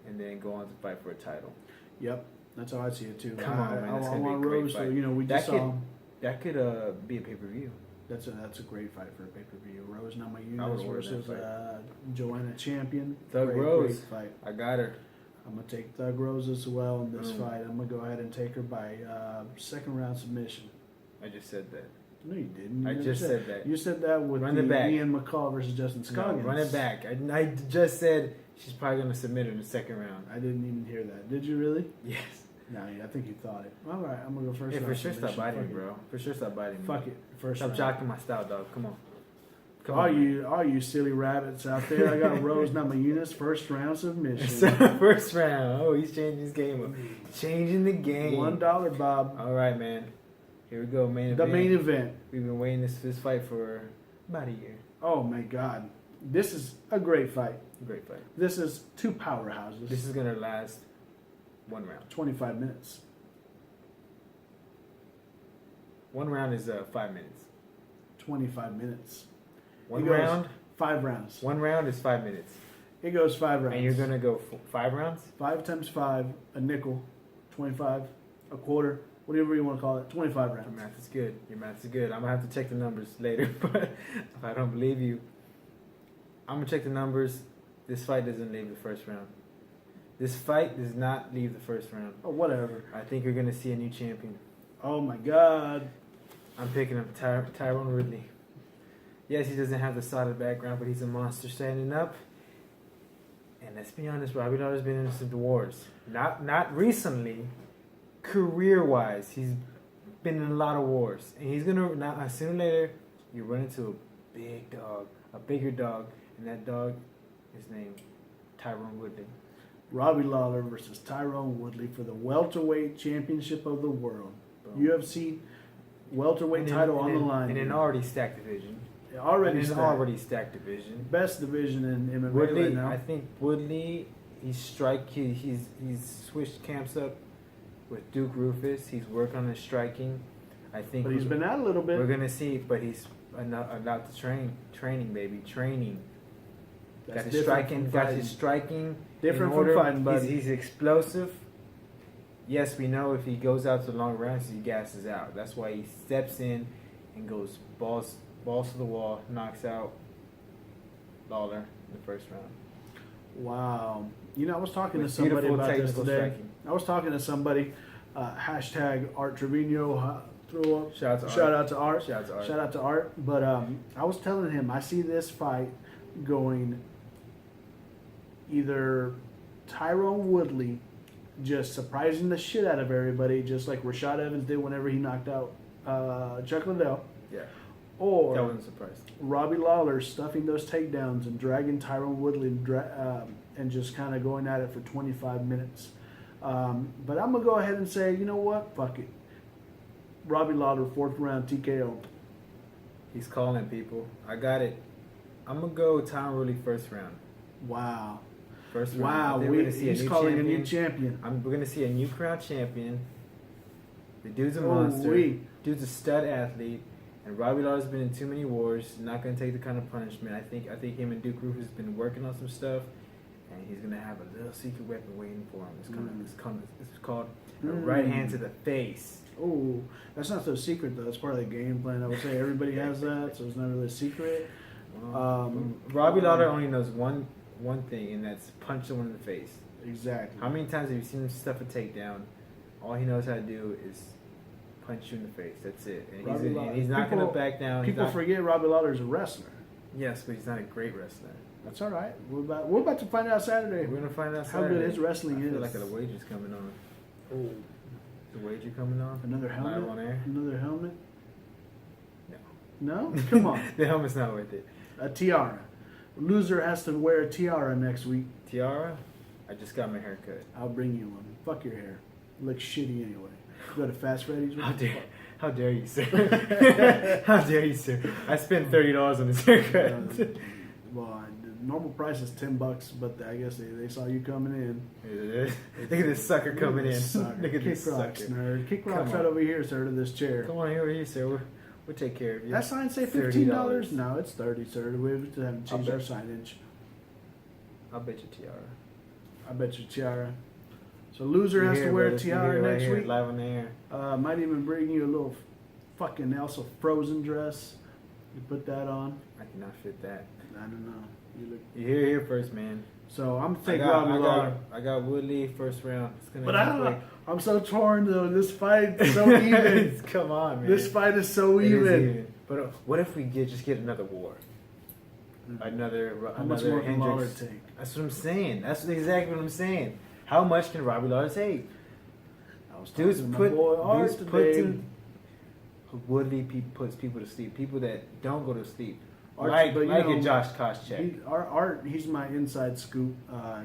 and then go on to fight for a title. Yep, that's how I see it too. Come on, man, that's I gonna be a want great Rose, so fight. you know we just That saw. That could be a pay per view. That's a great fight for a pay per view. Rose I would Namajunas order that versus fight. Joanna Champion. Thug great, Rose. great fight. I got her. I'm gonna take Thug Rose as well in this Mm. fight. I'm gonna go ahead and take her by second round submission. I just said that. No, you didn't. You I never just said said that. You said that with Run it back. Ian McCall versus Justin No, Scoggins. run it back. I just said she's probably gonna submit her in the second round. I didn't even hear that. Did you really? Yes. No, I think you thought it. All right, I'm gonna go first. Yeah, for round sure. Stop submission. biting me, Fuck it. bro. For sure, stop biting me. Fuck it. First Stop round. jocking my style, dog. Come on. Come all on, you silly rabbits out there. I got Rose Namajunas first round submission. First round. Oh, he's changing his game up. Changing the game. $1, Bob. All right, man. Here we go. Main The event. main event. We've been waiting this fight for about a year. Oh my God, this is a great fight. Great fight. This is two powerhouses. This is gonna last 1 round. 25 minutes. 1 round is 5 minutes. 25 minutes. One It goes round. 5 rounds. 1 round is 5 minutes. It goes 5 rounds. And you're gonna go 5 rounds. 5 times 5, a nickel, 25, a quarter, whatever you want to call it. 25 Your rounds. math is good. Your math is good. I'm gonna have to check the numbers later, but if I don't believe you, I'm gonna check the numbers. This fight doesn't leave the first round. This fight does not leave the first round. Oh, whatever. I think you're gonna see a new champion. Oh my God. I'm picking up Tyrone Woodley. Yes, he doesn't have the solid background, but he's a monster standing up. And let's be honest, Robbie Lawler's been in some wars. Not recently, career-wise, he's been in a lot of wars. And he's gonna now sooner or later you run into a big dog, a bigger dog, and that dog is named Tyrone Woodley. Robbie Lawler versus Tyrone Woodley for the welterweight championship of the world. Boom. UFC welterweight title on the line. In an already stacked division. Already in an stacked. already stacked division. Best division in MMA Woodley, right now. I think Woodley, he's switched camps up with Duke Rufus. He's working on his striking. I think But he's been out a little bit. we're gonna see, but he's about to training, baby, training. That's Got his different striking, from got fighting. his striking. Different in from order. fighting, buddy. He's explosive. Yes, we know if he goes out to long rounds, he gasses out. That's why he steps in and goes balls to the wall, knocks out Lawler in the first round. Wow. You know, I was talking to With somebody beautiful about this technical today. striking. I was talking to somebody, hashtag Art Trevino, throw up. Shout out to Shout Art. out to Art. Shout out to Art. Shout out to Art. But I was telling him, I see this fight going either Tyrone Woodley just surprising the shit out of everybody, just like Rashad Evans did whenever he knocked out Chuck Liddell, Yeah, or that wasn't surprised. Robbie Lawler stuffing those takedowns and dragging Tyrone Woodley and just kind of going at it for 25 minutes. But I'm going to go ahead and say, you know what? Fuck it. Robbie Lawler, 4th round TKO. He's calling people. I got it. I'm gonna go Tyrone Woodley first round. Wow. First round. Wow. Then we're gonna see He's a new calling champion. a new champion. We're gonna see a new crown champion. The dude's a Oh, monster. wee. Dude's a stud athlete. And Robbie Lawler's been in too many wars. Not gonna take the kind of punishment. I think him and Duke Rufus have been working on some stuff, and he's gonna have a little secret weapon waiting for him. It's called a right hand to the face. Oh, that's not so secret, though. It's part of the game plan. I would say everybody has that, so it's not really a secret. Robbie Lawler only knows one thing, and that's punch someone in the face. Exactly. How many times have you seen him stuff a takedown? All he knows how to do is punch you in the face. That's it. And he's not going to back down. People forget Robbie Lawler's a wrestler. Yes, but he's not a great wrestler. That's all right. We're about to find out Saturday. We're going to find out how Saturday. good his wrestling I feel is. like a wager's coming on. Oh, The wager coming on? another helmet. Live on air? Another helmet. No. No, come on. The helmet's not worth it. A tiara. Loser has to wear a tiara next week. Tiara? I just got my hair cut. I'll bring you one. Fuck your hair. It looks shitty anyway. Go to Fast Freddy's. How dare you, sir? How dare you, sir? I spent $30 on this haircut. Well, the normal price is $10, but I guess they saw you coming in. Look at this sucker coming in. Sucker. Look at Kick this rocks, sucker. nerd. Kick Come rocks on. right over here, sir, to this chair. Come on over here, sir. We'll take care of you. That sign say $15? No, it's $30, sir. We haven't changed our signage. I'll bet you tiara. I bet you tiara. So loser has to wear a tiara next week. Live on the air. Might even bring you a little fucking Elsa Frozen dress. You put that on. I cannot fit that. I don't know. You look. You hear it here first, man. So I'm taking Robbie Lawler. I got Woodley first round. It's gonna But be I don't quick. know. I'm so torn though. This fight is so even. Come on, man. This fight is so It is even. But what if we just get another war? Another How much more can Lawler Hendricks. take? That's what I'm saying. That's exactly what I'm saying. How much can Robbie Lawler take? I was Dude's talking to my boy Art today. Woodley puts people to sleep. People that don't go to sleep. Like but, you a know, Josh Koscheck. He's my inside scoop.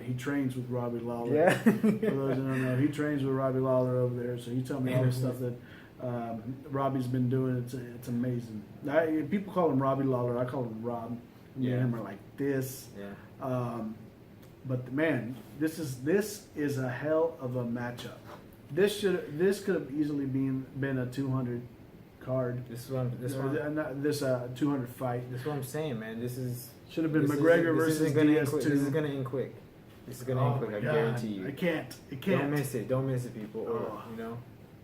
He trains with Robbie Lawler. Yeah. For those who don't know, he trains with Robbie Lawler over there. So he told me all the stuff that Robbie's been doing. It's amazing. People call him Robbie Lawler. I call him Rob. Me and him are like this. Yeah. But man, this is a hell of a matchup. This could have easily been a 200 card. This 200 fight. This is what I'm saying, man. This Should have been McGregor versus Diaz. This is gonna end quick. This is gonna end quick. I guarantee you. I can't. Don't miss it. Don't miss it, people. Or, you know,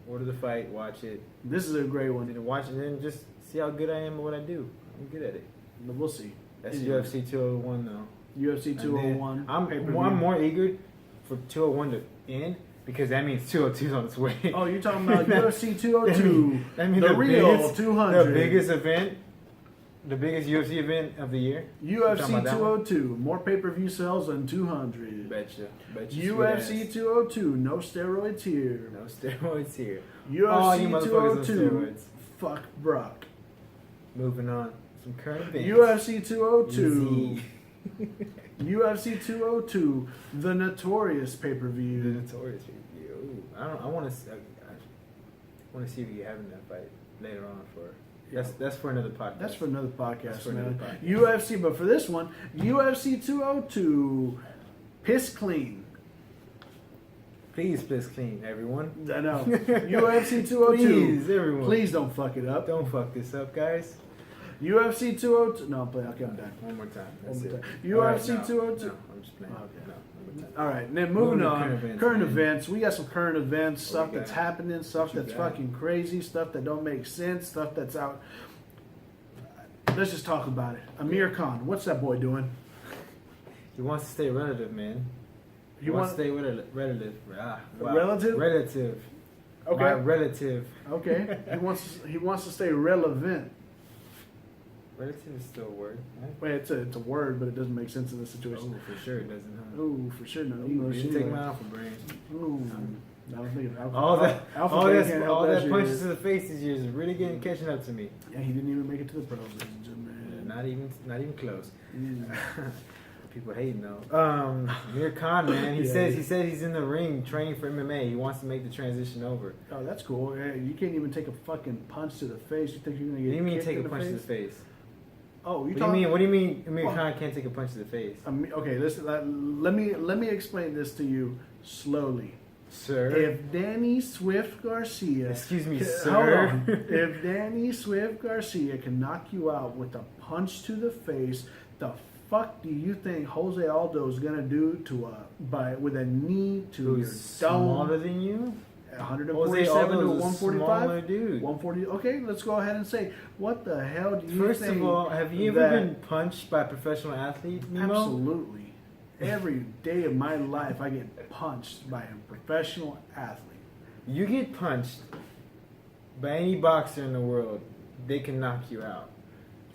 order the fight. Watch it. This is a great one. And watch it, and then just see how good I am at what I do. I'm good at it. We'll see. That's UFC 201 though. UFC 201. I'm more eager for 201 to end because that means 202 is on its way. Oh, you're talking about UFC 202. That means the real biggest, 200. The biggest event, the biggest UFC event of the year. UFC 202. More pay-per-view sales than 200. Betcha. UFC 202. No steroids here. No steroids here. UFC 202. Steroids. Fuck Brock. Moving on. Some current events. UFC 202. UFC 202, the Notorious pay-per-view. The Notorious pay-per-view. Ooh, I want to see if you having that fight later on for. That's for another podcast. That's for another podcast, man. Another podcast. UFC, but for this one, UFC 202, piss clean. Please piss clean, everyone. I know. UFC 202. Please, everyone. Please don't fuck it up. Don't fuck this up, guys. UFC 202. No, I'm playing. Okay, I'm done. One more time. One more time. UFC UFC 202. No, I'm just playing. Okay. No, one more time. All right, then moving on. Current man. events. We got some current events, stuff we that's got? happening, stuff What you that's got? fucking crazy, stuff that don't make sense, stuff that's out. Let's just talk about it. Amir Khan, what's that boy doing? He wants to stay relative, man. He wants to stay relative. Ah, wow. Relative? Relative. Okay. My relative. Okay. He wants to stay relevant. Relative is still a word, right? Wait, it's a word, but it doesn't make sense in this situation. Oh, for sure it doesn't, huh? Oh, for sure, no. You didn't take my alpha brain. Ooh. I was thinking All that shit. punches to the face these years is really getting catching up to me. Yeah, he didn't even make it to the pros, ladies and gentlemen. Not even close. Mm. People hating though. Amir Khan, man, he says he's in the ring training for MMA. He wants to make the transition over. Oh, that's cool. Hey, you can't even take a fucking punch to the face. You think you're gonna get? What do you mean kicked take in a punch to the face? Oh, What do you mean Amir Khan can't take a punch to the face? Okay, listen. Let me explain this to you slowly. Sir. If Danny Swift Garcia, Excuse me, hold sir. on. If Danny Swift Garcia can knock you out with a punch to the face, the fuck do you think Jose Aldo is gonna do with a knee to Who's your smaller dome? than you? 147 to Jose Aldo's a 145. smaller dude. 140. Okay, let's go ahead and say, what the hell do you First think? of all, have you ever been punched by a professional athlete, Nemo? Absolutely. Every day of my life, I get punched by a professional athlete. You get punched by any boxer in the world, they can knock you out.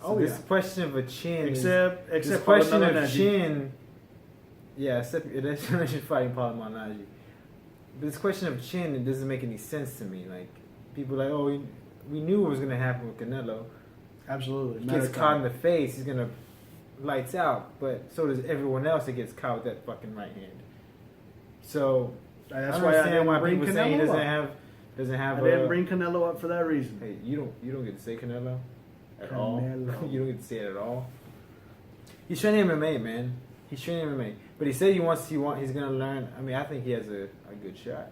So this question of a chin, except this for question of Malignaggi. chin. Yeah, except unless you're fighting Paul Malignaggi. But this question of chin, it doesn't make any sense to me. Like people are like, oh, we knew what was gonna happen with Canelo. Absolutely. He gets caught in the face, he's gonna lights out. But so does everyone else that gets caught with that fucking right hand. So That's I why I understand didn't why bring people say he Canelo doesn't have. I didn't bring Canelo up for that reason. Hey, you don't get to say Canelo at all. You don't get to say it at all. He's training MMA, man. He's training MMA, but he said he's gonna learn. I mean, I think he has a good shot.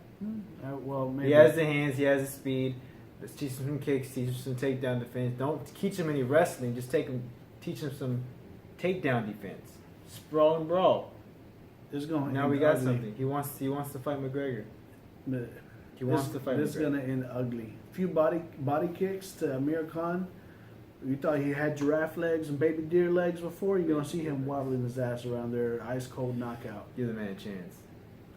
Well, maybe He has the hands, he has the speed. Let's teach him some kicks, teach him some takedown defense. Don't teach him any wrestling. Just teach him some takedown defense. Sprawl and brawl. Now we got something. He wants to fight McGregor. He wants to fight This is McGregor. gonna end ugly. A few body kicks to Amir Khan. You thought he had giraffe legs and baby deer legs before. You're gonna see him wobbling his ass around there, ice cold knockout. Give the man a chance.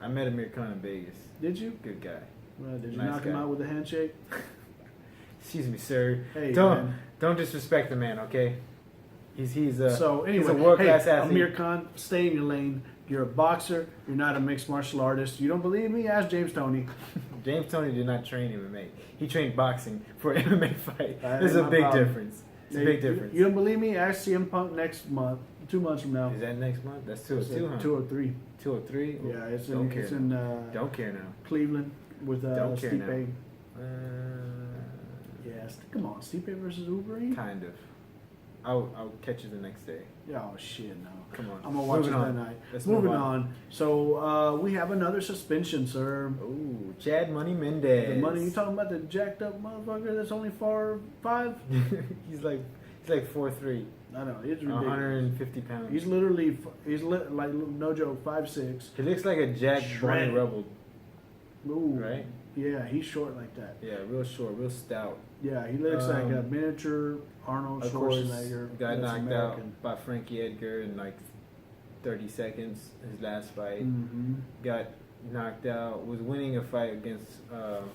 I met Amir Khan in Vegas. Did you? Good guy. Well, did you Nice knock him guy. out with a handshake? Excuse me, sir. Hey, don't man. don't disrespect the man, okay? He's So anyway, he's a world class athlete. Amir Khan, stay in your lane. You're a boxer. You're not a mixed martial artist. You don't believe me? Ask James Toney. James Toney did not train MMA. He trained boxing for an MMA fight. That There's ain't a my big problem. difference. It's a big difference. You don't believe me? Ask CM Punk next month, 2 months from now. Is that next month? That's 202, huh? 203. 203? Yeah, it's Don't in, care it's now. in Don't care now. Cleveland with Don't care Stipe. now. Yes, come on, Stipe versus Wolverine. Kind of. I'll catch it the next day. Oh shit, no. Come on. I'm gonna watch Moving it on. that night. Let's Moving move on. So we have another suspension, sir. Ooh, Chad Money Mendez. The money you talking about, the jacked up motherfucker that's only 4'5"? he's like 4'3". I know, it's ridiculous. 150 pounds. He's literally, like no joke, 5'6". He looks like a Jack Bonnie Shredded. Rebel, Ooh, right? Yeah, he's short like that. Yeah, real short, real stout. Yeah, he looks like a miniature Arnold Of course, Schwarzenegger. got that's knocked American. out by Frankie Edgar in like 30 seconds. His last fight. Mm-hmm. Got knocked out. Was winning a fight against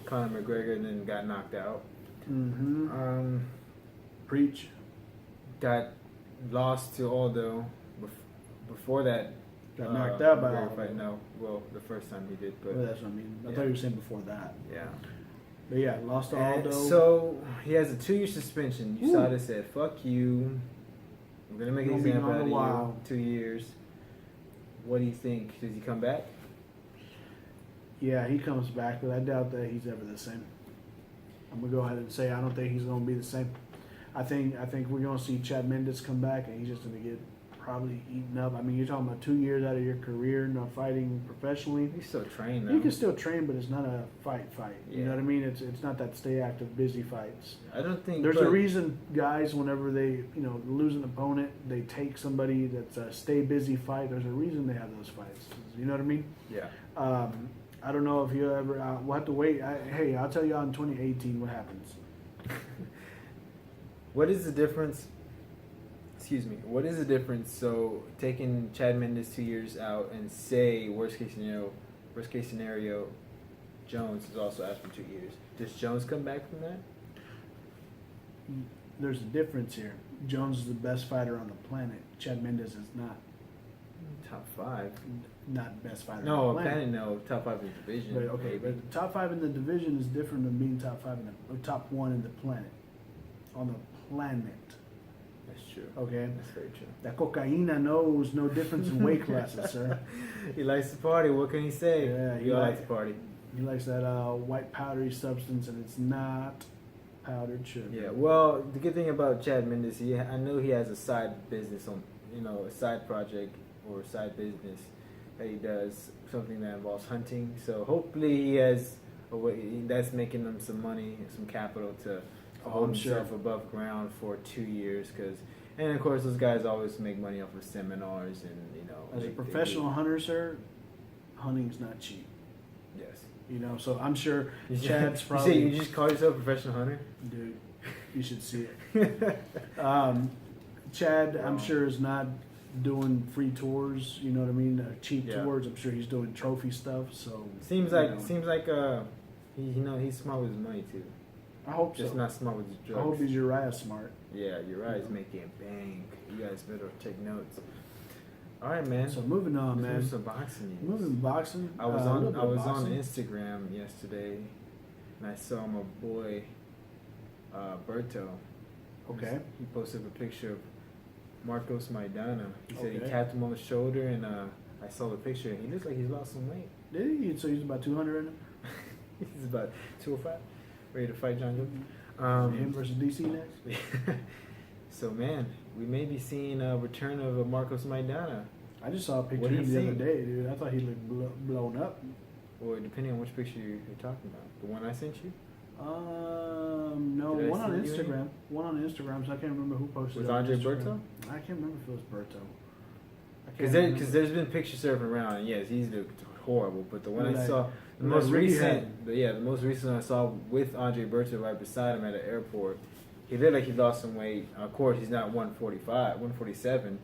Conor McGregor, and then got knocked out. Mm-hmm. Preach. Got lost to Aldo before that. Got knocked out by McGregor Aldo. fight. No, well, the first time he did, but Well, that's what I mean. I Yeah. thought you were saying before that. yeah. But yeah, lost to And Aldo. so he has a 2-year suspension. Ooh. USADA said, "Fuck you. I'm gonna make an Gonna be example gone out a of while." you. 2 years. What do you think? Does he come back? Yeah, he comes back, but I doubt that he's ever the same. I'm gonna go ahead and say I don't think he's gonna be the same. I think we're gonna see Chad Mendes come back, and he's just gonna get probably eaten up. I mean, you're talking about 2 years out of your career not fighting professionally. He's still trained though. You can still train, but it's not a fight. You Yeah. know what I mean? It's not that stay active, busy fights. I don't think There's but a reason guys, whenever they lose an opponent, they take somebody that's a stay busy fight. There's a reason they have those fights. You know what I mean? Yeah. I don't know if you ever. We'll have to wait. Hey, I'll tell you in 2018 what happens. What is the difference? Excuse me. What is the difference? So taking Chad Mendes 2 years out, and say worst case scenario, Jones is also asked for 2 years. Does Jones come back from that? There's a difference here. Jones is the best fighter on the planet. Chad Mendes is not. Top 5. Not best fighter. No, on the planet. no. Top 5 in the division. But, okay, maybe. but top 5 in the division is different than being top 5 or top 1 in the planet. On the planet. That's true. Okay. That's very true. That cocaína knows no difference in weight classes, sir. He likes to party. What can he say? Yeah, he likes to party. He likes that white powdery substance, and it's not powdered sugar. Yeah. Well, the good thing about Chad Mendes, I know he has a side business on, a side project or side business that he does, something that involves hunting. So hopefully he has a way that's making him some money, some capital to hold I'm himself sure. above ground for 2 years. And of course, those guys always make money off of seminars and As a they professional do- hunter, sir, hunting's not cheap. Yes. So I'm sure You Chad's say probably. you just call yourself a professional hunter? Dude, you should see it. Chad, I'm Wow. sure, is not doing free tours. You know what I mean? Cheap Yeah. tours. I'm sure he's doing trophy stuff. So Seems like he's smart with his money too. I hope Just so. not smart with his I hope drugs. he's Uriah smart. Yeah, you're right. He's making bank. You guys better take notes. All right, man. So moving on, Let's man. move some boxing news. Moving boxing. I was a on little I bit of was on boxing. Instagram yesterday, and I saw my boy Berto. Okay. He posted a picture of Marcos Maidana. He said he Okay. tapped him on the shoulder, and I saw the picture. And he looks like he's lost some weight. Did he? So he's about 200 in him? He's about 205, ready to fight John Jones. Him versus DC next? So man, we may be seeing a return of Marcos Maidana, I just saw a picture What of do him you the other think? day, dude. I thought he looked blown up. or depending on which picture you're talking about. The one I sent you No, Did I one on send you any? Instagram. One on Instagram, so I can't remember who posted with it on Andre Instagram. Berto, I can't remember if it was Berto. I can't because remember. there's been pictures surfing around, and yes, he's looked horrible. But the one I Like- saw, the like most really recent, the most recent I saw with Andre Berto right beside him at the airport, he looked like he lost some weight. Of course, he's not 145, 147,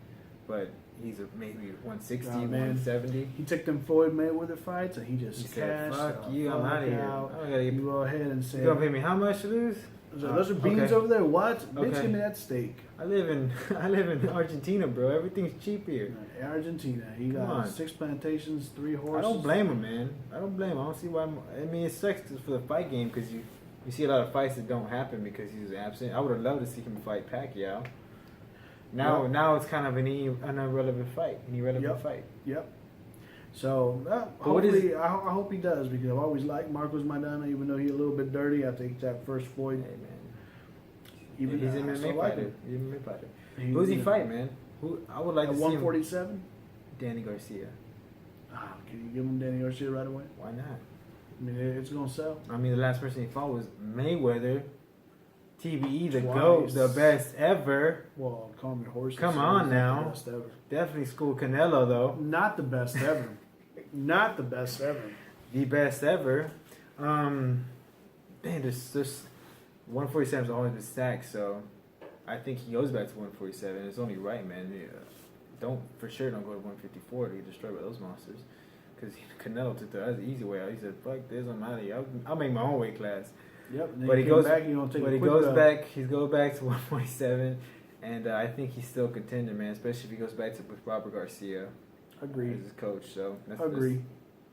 but he's maybe 160, Oh, man. 170. He took them Floyd Mayweather fights, and he just He said, cashed "Fuck the you, I'm fuck outta here. out. I gotta get- You go ahead and You say, gonna pay me how much to lose? those are beans Okay. over there. What? Bitch, Okay. give me that steak. I live in Argentina, bro. Everything's cheap here. Argentina. He Come got on. 6 plantations, 3 horses. I don't blame him, man. I don't blame him. I don't see why. I mean, it sucks for the fight game because you You see a lot of fights that don't happen because he's absent. I would have loved to see him fight Pacquiao. Now it's kind of an irrelevant fight. An irrelevant fight. Yep. So hopefully, I hope he does, because I've always liked Marcos Maidana, even though he's a little bit dirty. I think that first Floyd. Hey, man. Even he's an MMA fighter. He's an MMA fighter. Who does he fight, man? Who I would like at to see him. 147. Danny Garcia. Can you give him Danny Garcia right away? Why not? I mean, it's gonna sell. I mean, the last person he fought was Mayweather. TBE, the Twice. GOAT, the best ever. Well, call me horse. Come on now. The best ever. Definitely school Canelo, though. Not the best ever. Not the best ever. The best ever. Man, this 147 has always been stacked, so I think he goes back to 147. It's only right, man. Don't go to 154 to get destroyed by those monsters. Because Canelo took the easy way out. He said, "Fuck this, I'm out of here. I'll make my own weight class." Yep. But he goes back. He goes back. He goes back to 147, and I think he's still a contender, man. Especially if he goes back to Robert Garcia. Agreed. As his coach, so Agree.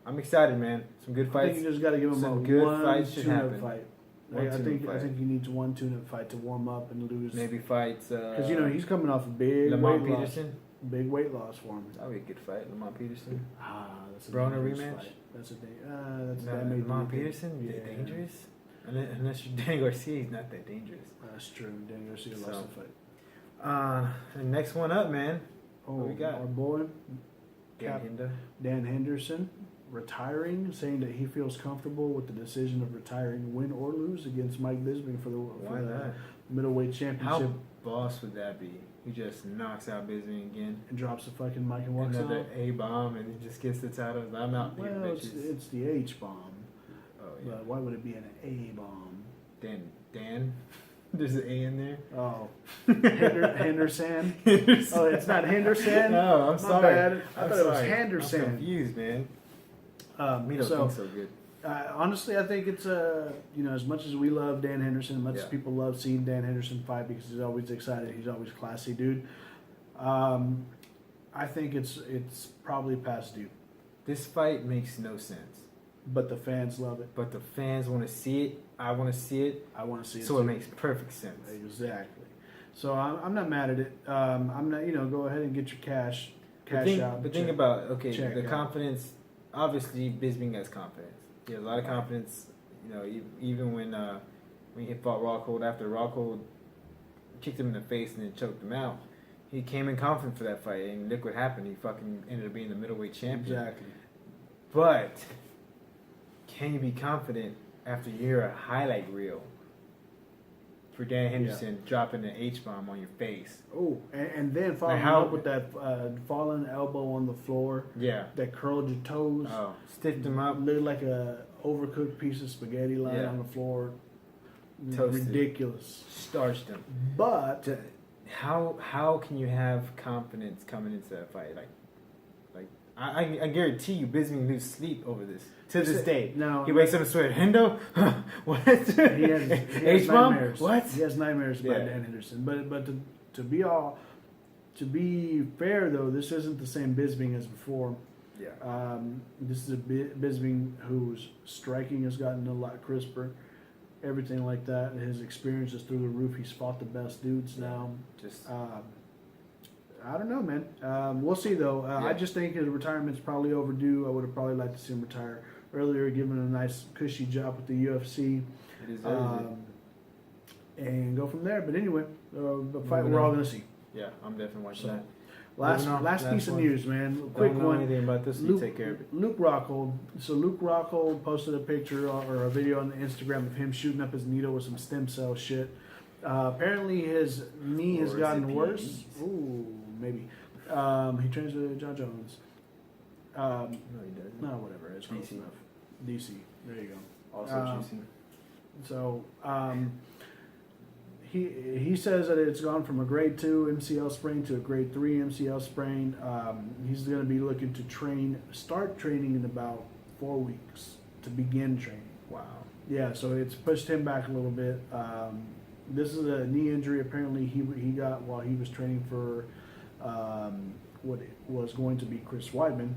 I'm excited, man. Some good I fights. think you just got to give him Some a good one fights should tune-up happen. fight. One I tune-up fight. think he needs one tune-up fight to warm up and lose. Maybe fights. Because he's coming off a big Lamont weight Peterson. loss. Big weight loss for him. That'd be a good fight, Lamont Peterson. That's a Broner dangerous rematch? fight. That's No, that may be Lamont a good- Peterson, yeah. dangerous. Unless you're Danny Garcia, he's not that dangerous. That's true. Danny Garcia So, lost the fight. The next one up, man. What we got? Our boy Dan Hinda. Dan Henderson retiring, saying that he feels comfortable with the decision of retiring, win or lose, against Mike Bisping for Why the not? middleweight championship. How boss would that be? He just knocks out Bisping again. And drops the fucking mic and walks Another out. A bomb, and he just gets the title. I'm out here, Well, bitches. it's the H bomb. Oh yeah. But why would it be an A bomb? Dan. There's an A in there. Oh, Henderson. Oh, it's not Henderson. No, I'm My sorry. bad. I thought it was Henderson. I'm confused, man. Me don't so, think so good. Honestly, I think it's as much as we love Dan Henderson, as much as Yeah. people love seeing Dan Henderson fight because he's always excited, he's always a classy dude. I think it's probably past due, This fight makes no sense. but the fans love it. But the fans want to see it. I want to see it. I want to see it. So too. it makes perfect sense. Exactly. So I'm not mad at it. I'm not. Go ahead and get your cash out. But think about check the out. confidence. Obviously, Bisping has confidence. He has a lot of confidence. Even when he fought Rockhold, after Rockhold kicked him in the face and then choked him out, he came in confident for that fight, and look what happened. He fucking ended up being the middleweight champion. Exactly. But can you be confident after you hear a highlight reel for Dan Henderson dropping an H bomb on your face? Oh, and then following up with that falling elbow on the floor. Yeah. That curled your toes. Oh, stiffed him up. Looked like a overcooked piece of spaghetti lying on the floor. Toasted. Ridiculous. Starched him. But How can you have confidence coming into that fight? Like I guarantee you, Bisping loses sleep over this to this day. No, he wakes up and swears, "Hendo, what? he has H bomb? nightmares. What? He has nightmares about Dan Henderson. But to be fair though, this isn't the same Bisping as before. Yeah. This is a Bisping whose striking has gotten a lot crisper. Everything like that. His experience is through the roof. He's fought the best dudes now. Just I don't know, man. We'll see, though. I just think his retirement's probably overdue. I would have probably liked to see him retire earlier, given a nice, cushy job with the UFC. it is. And go from there. But anyway, the fight we're all going to see. Yeah, I'm definitely watching So, that. Last piece of news, man. Quick Don't know one. anything about this, so you take care of it. Luke Rockhold. So Luke Rockhold posted a picture or a video on Instagram of him shooting up his needle with some stem cell shit. Apparently his knee has Or is gotten it worse. PEDs? Ooh, maybe. He trains with John Jones. No, he doesn't. No, whatever. It's close DC. enough. DC. There you go. Also juicing. So he says that it's gone from a grade 2 MCL sprain to a grade 3 MCL sprain. He's going to be looking to start training in about 4 weeks to begin training. Wow. Yeah, so it's pushed him back a little bit. This is a knee injury apparently he got while he was training for what was going to be Chris Weidman,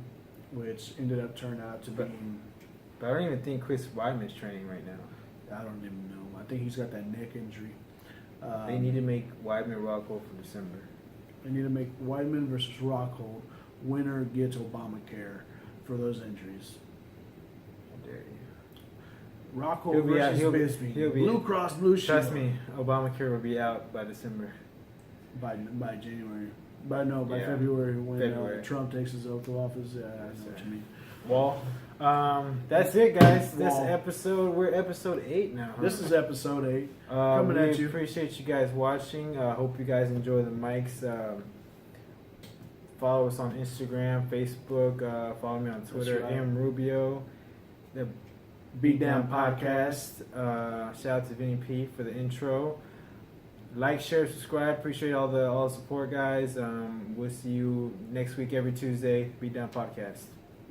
which ended up turning out to be. But I don't even think Chris Weidman's training right now. I don't even know. I think he's got that neck injury. They need to make Weidman Rockhold for December. They need to make Weidman versus Rockhold. Winner gets Obamacare for those injuries. How dare you? Rockhold He'll be out- versus he'll be- Bisbee. he'll be- Blue Cross Blue Shield. Trust me, Obamacare will be out by December. By January. By Yeah. February when February. Trump takes his oath of office. Yeah, I know what you mean. Well, that's it, guys. This Well. episode, we're episode 8 now. Huh? This is episode 8. coming at you. Appreciate you guys watching. Hope you guys enjoy the mics. Follow us on Instagram, Facebook. Follow me on Twitter, right. MRubio. The BeatDown Podcast. Shout out to Vinny P for the intro. Like, share, subscribe. Appreciate all the support, guys. We'll see you next week every Tuesday. BeatDown Podcast.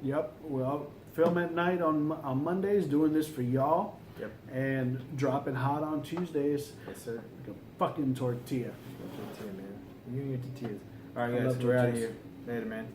Yep. Well, film at night on Mondays, doing this for y'all. Yep. And dropping hot on Tuesdays. Yes, sir. Like a fucking tortilla. Tortilla, man. You and your tortillas. All right, I guys. love We're out of tortillas. here. Later, man.